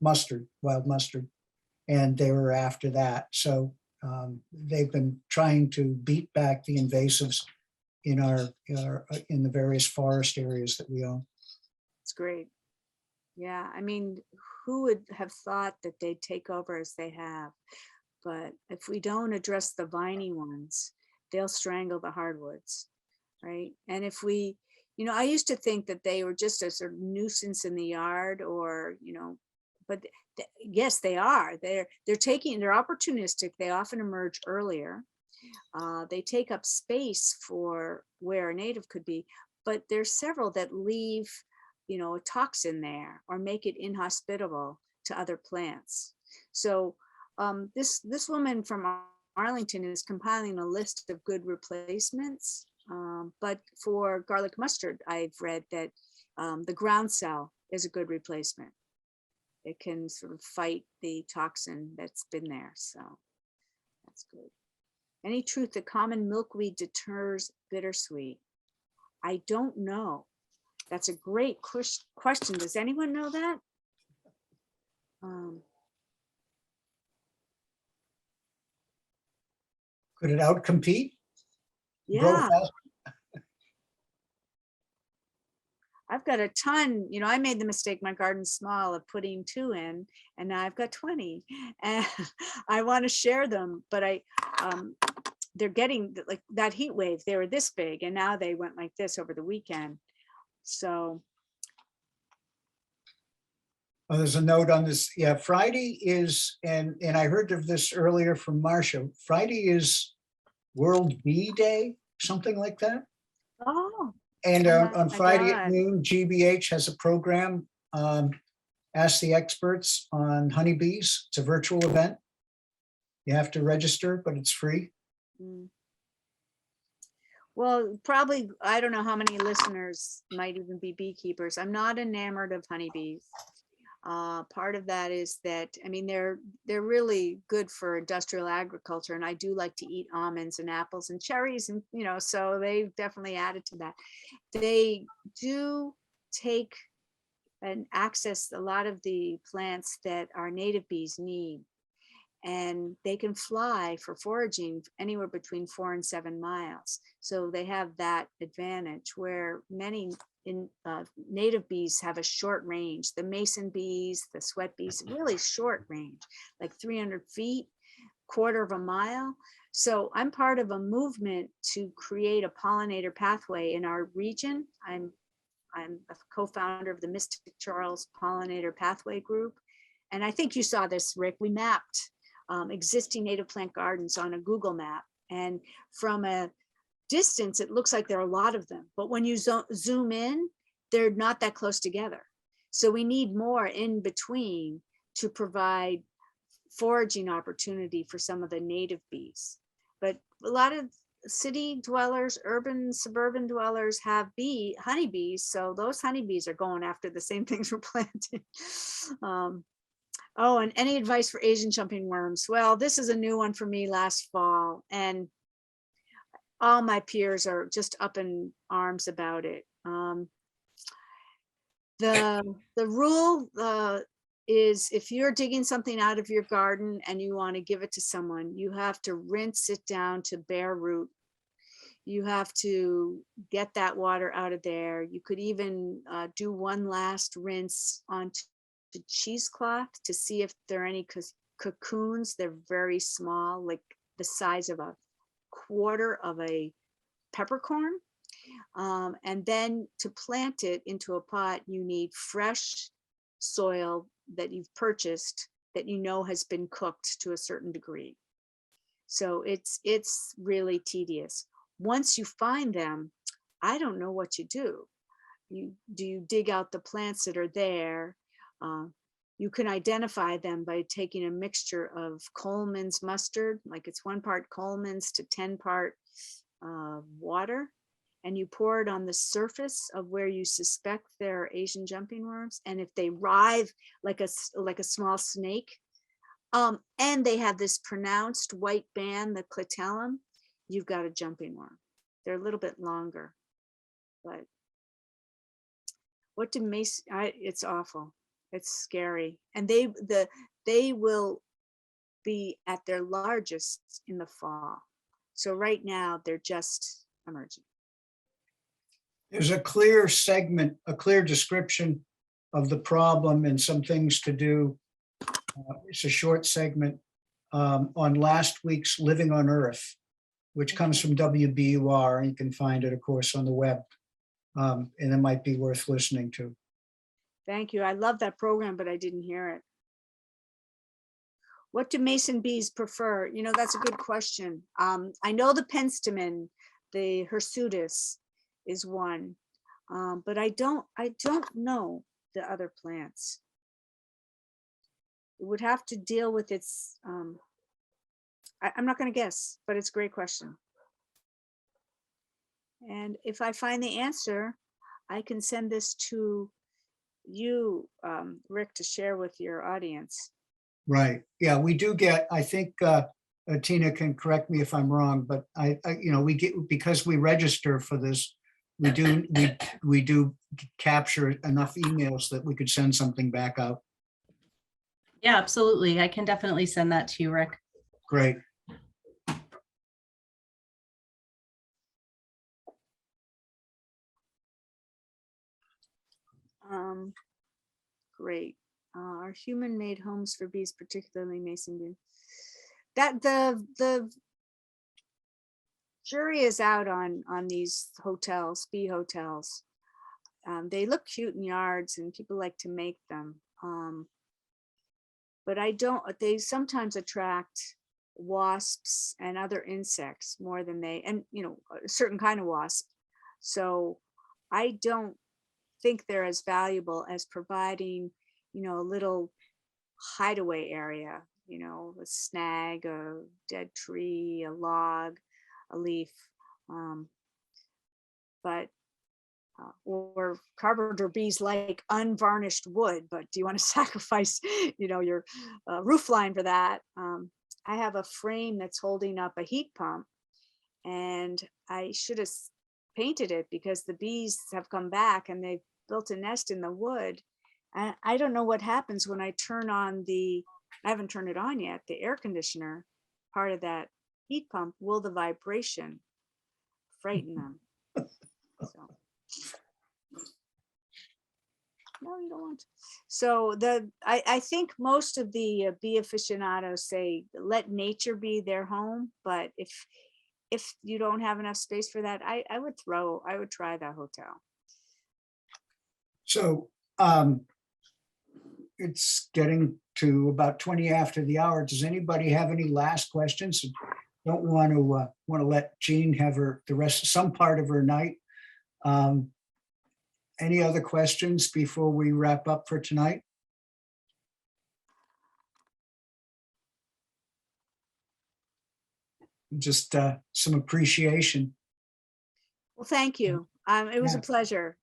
mustard, wild mustard, and they were after that. So they've been trying to beat back the invasives in the various forest areas that we own. it's great. Yeah, I mean, who would have thought that they'd take over as they have? But if we don't address the viney ones, they'll strangle the hardwoods, right? And if we, you know, I used to think that they were just a sort of nuisance in the yard, or, you know, but yes, they are. They're opportunistic. They often emerge earlier. They take up space for where a native could be, but there's several that leave, you know, a toxin there or make it inhospitable to other plants. So this woman from Arlington is compiling a list of good replacements. But for garlic mustard, I've read that the groundsel is a good replacement. It can sort of fight the toxin that's been there. So that's good. Any truth that common milkweed deters bittersweet? I don't know. That's a great question. Does anyone know that? Could it outcompete? Grow Yeah, fast? I've got a ton. You know, I made the mistake, my garden's small, of putting 2 in, and now I've got 20, and I want to share them, but they're getting like that heat wave. They were this big, and now they went like this over the weekend. So Oh, there's a note on this. Yeah, Friday is, and I heard of this earlier from Marcia. Friday is World Bee Day, something like that. oh, And oh on my Friday at God. noon, GBH has a program, Ask the Experts on honeybees. It's a virtual event. You have to register, but it's free. Mm. Well, probably, I don't know how many listeners might even be beekeepers. I'm not enamored of honeybees. Part of that is that, I mean, they're really good for industrial agriculture, and I do like to eat almonds and apples and cherries, and, you know, so they definitely added to that. They do take and access a lot of the plants that our native bees need, and they can fly for foraging anywhere between 4 and 7 miles. So they have that advantage where many native bees have a short range. The mason bees, the sweat bees, really short range, like 300 feet, 1/4 of a mile. So I'm part of a movement to create a pollinator pathway in our region. I'm a co-founder of the Mystic Charles Pollinator Pathway Group. And I think you saw this, Rick. We mapped existing native plant gardens on a Google map. And from a distance, it looks like there are a lot of them. But when you zoom in, they're not that close together. So we need more in between to provide foraging opportunity for some of the native bees. But a lot of city dwellers, urban, suburban dwellers have honeybees. So those honeybees are going after the same things we're planting. Oh, and any advice for Asian jumping worms? Well, this is a new one for me last fall, and all my peers are just up in arms about it. The rule is if you're digging something out of your garden and you want to give it to someone, you have to rinse it down to bare root. You have to get that water out of there. You could even do one last rinse onto the cheesecloth to see if there are any cocoons. They're very small, like the size of 1/4 of a peppercorn. And then to plant it into a pot, you need fresh soil that you've purchased that you know has been cooked to a certain degree. So it's really tedious. Once you find them, I don't know what you do. you dig out the plants that are there? You can identify them by taking a mixture of Coleman's mustard, like it's 1 part Coleman's to 10 part water, and you pour it on the surface of where you suspect there are Asian jumping worms. And if they writhe like a small snake, and they have this pronounced white band, the clitellum, you've got a jumping worm. They're a little bit longer, but what do mason? It's awful. It's scary, and they will be at their largest in the fall. So right now they're just emerging. There's a clear segment, a clear description of the problem and some things to do. It's a short segment on last week's Living on Earth, which comes from WBUR, and you can find it, of course, on the web. And it might be worth listening to. Thank you. I love that program, but I didn't hear it. What do mason bees prefer? You know, that's a good question. I know the penstemon, the hirsutus is one, but I don't know the other plants. It would have to deal with its, I'm not going to guess, but it's a great question. And if I find the answer, I can send this to you, Rick, to share with your audience. Right. Yeah, we do get, I think Tina can correct me if I'm wrong, but I we get, because we register for this, we do capture enough emails that we could send something back out. Yeah, absolutely. I can definitely send that to you, Rick. Great. Great. Are human-made homes for bees, particularly mason bees? That the jury is out on these hotels, bee hotels. They look cute in yards, and people like to make them. But they sometimes attract wasps and other insects more than and a certain kind of wasp. So I don't think they're as valuable as providing, a little hideaway area, a snag, a dead tree, a log, a leaf, or carpenter bees like unvarnished wood, but do you want to sacrifice, your roof line for that? I have a frame that's holding up a heat pump, and I should have painted it because the bees have come back and they've built a nest in the wood. And I don't know what happens when I turn on I haven't turned it on yet, the air conditioner part of that heat pump. Will the vibration frighten them? So. No, you don't want to. So I think most of the bee aficionados say let nature be their home, but if you don't have enough space for that, I would try that hotel. So it's getting to about 20 after the hour. Does anybody have any last questions? Don't want to let Jean have some part of her night. Any other questions before we wrap up for tonight? Just some appreciation. Well, thank you. It was Yeah. a pleasure.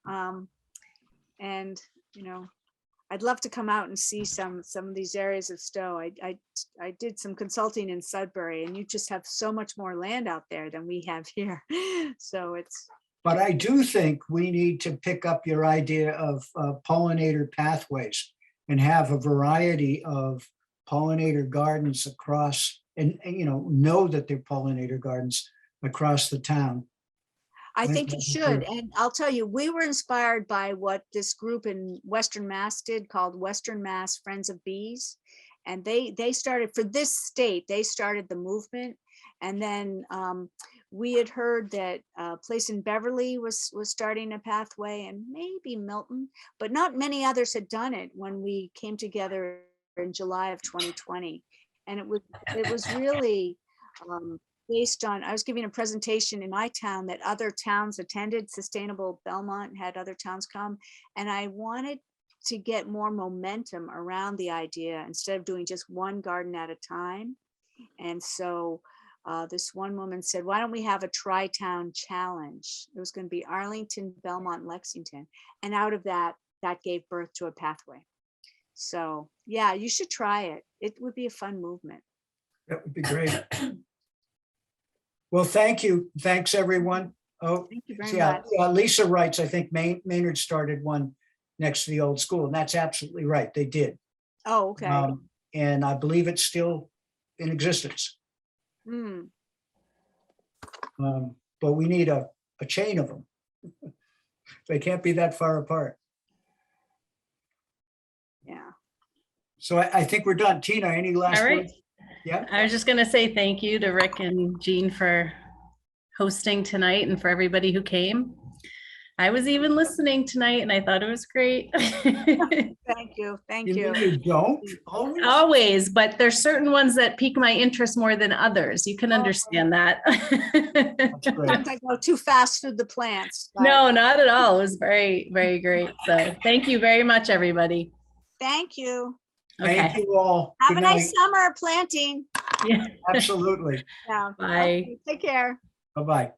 And I'd love to come out and see some of these areas of Stow. I did some consulting in Sudbury, and you just have so much more land out there than we have here. So it's. But I do think we need to pick up your idea of pollinator pathways and have a variety of pollinator gardens across, and know that they're pollinator gardens across the town. I think you should. And I'll tell you, we were inspired by what this group in Western Mass did called Western Mass Friends of Bees. And they started, for this state, they started the movement. And then we had heard that a place in Beverly was starting a pathway, and maybe Milton, but not many others had done it when we came together in July of 2020. And it was really based on, I was giving a presentation in my town that other towns attended, Sustainable Belmont had other towns come. And I wanted to get more momentum around the idea instead of doing just one garden at a time. And so this one woman said, why don't we have a tri-town challenge? It was going to be Arlington, Belmont, and Lexington. And out of that, that gave birth to a pathway. So yeah, you should try it. It would be a fun movement. That would be great. Well, thank you. Thanks, everyone. Oh, Thank you very yeah. much. Lisa writes, I think Maynard started one next to the old school, and that's absolutely right. They did. Oh, okay. And I believe it's still in existence. Hmm. But we need a chain of them. They can't be that far apart. Yeah. So I think we're done. Tina, any last All right. words? Yeah. I was just going to say thank you to Rick and Jean for hosting tonight and for everybody who came. I was even listening tonight and I thought it was great. Thank you. Thank You you. mean you don't? Always? Always, but there's certain ones that pique my interest more than others. You can understand that. That's great. Sometimes I go too fast through the plants. but No, not at all. It was very, very great. So thank you very much, everybody. Thank you. Thank Okay. you all. Have Good a nice night. summer planting. Yeah. Absolutely. Yeah. Bye. Okay, take care. Bye-bye.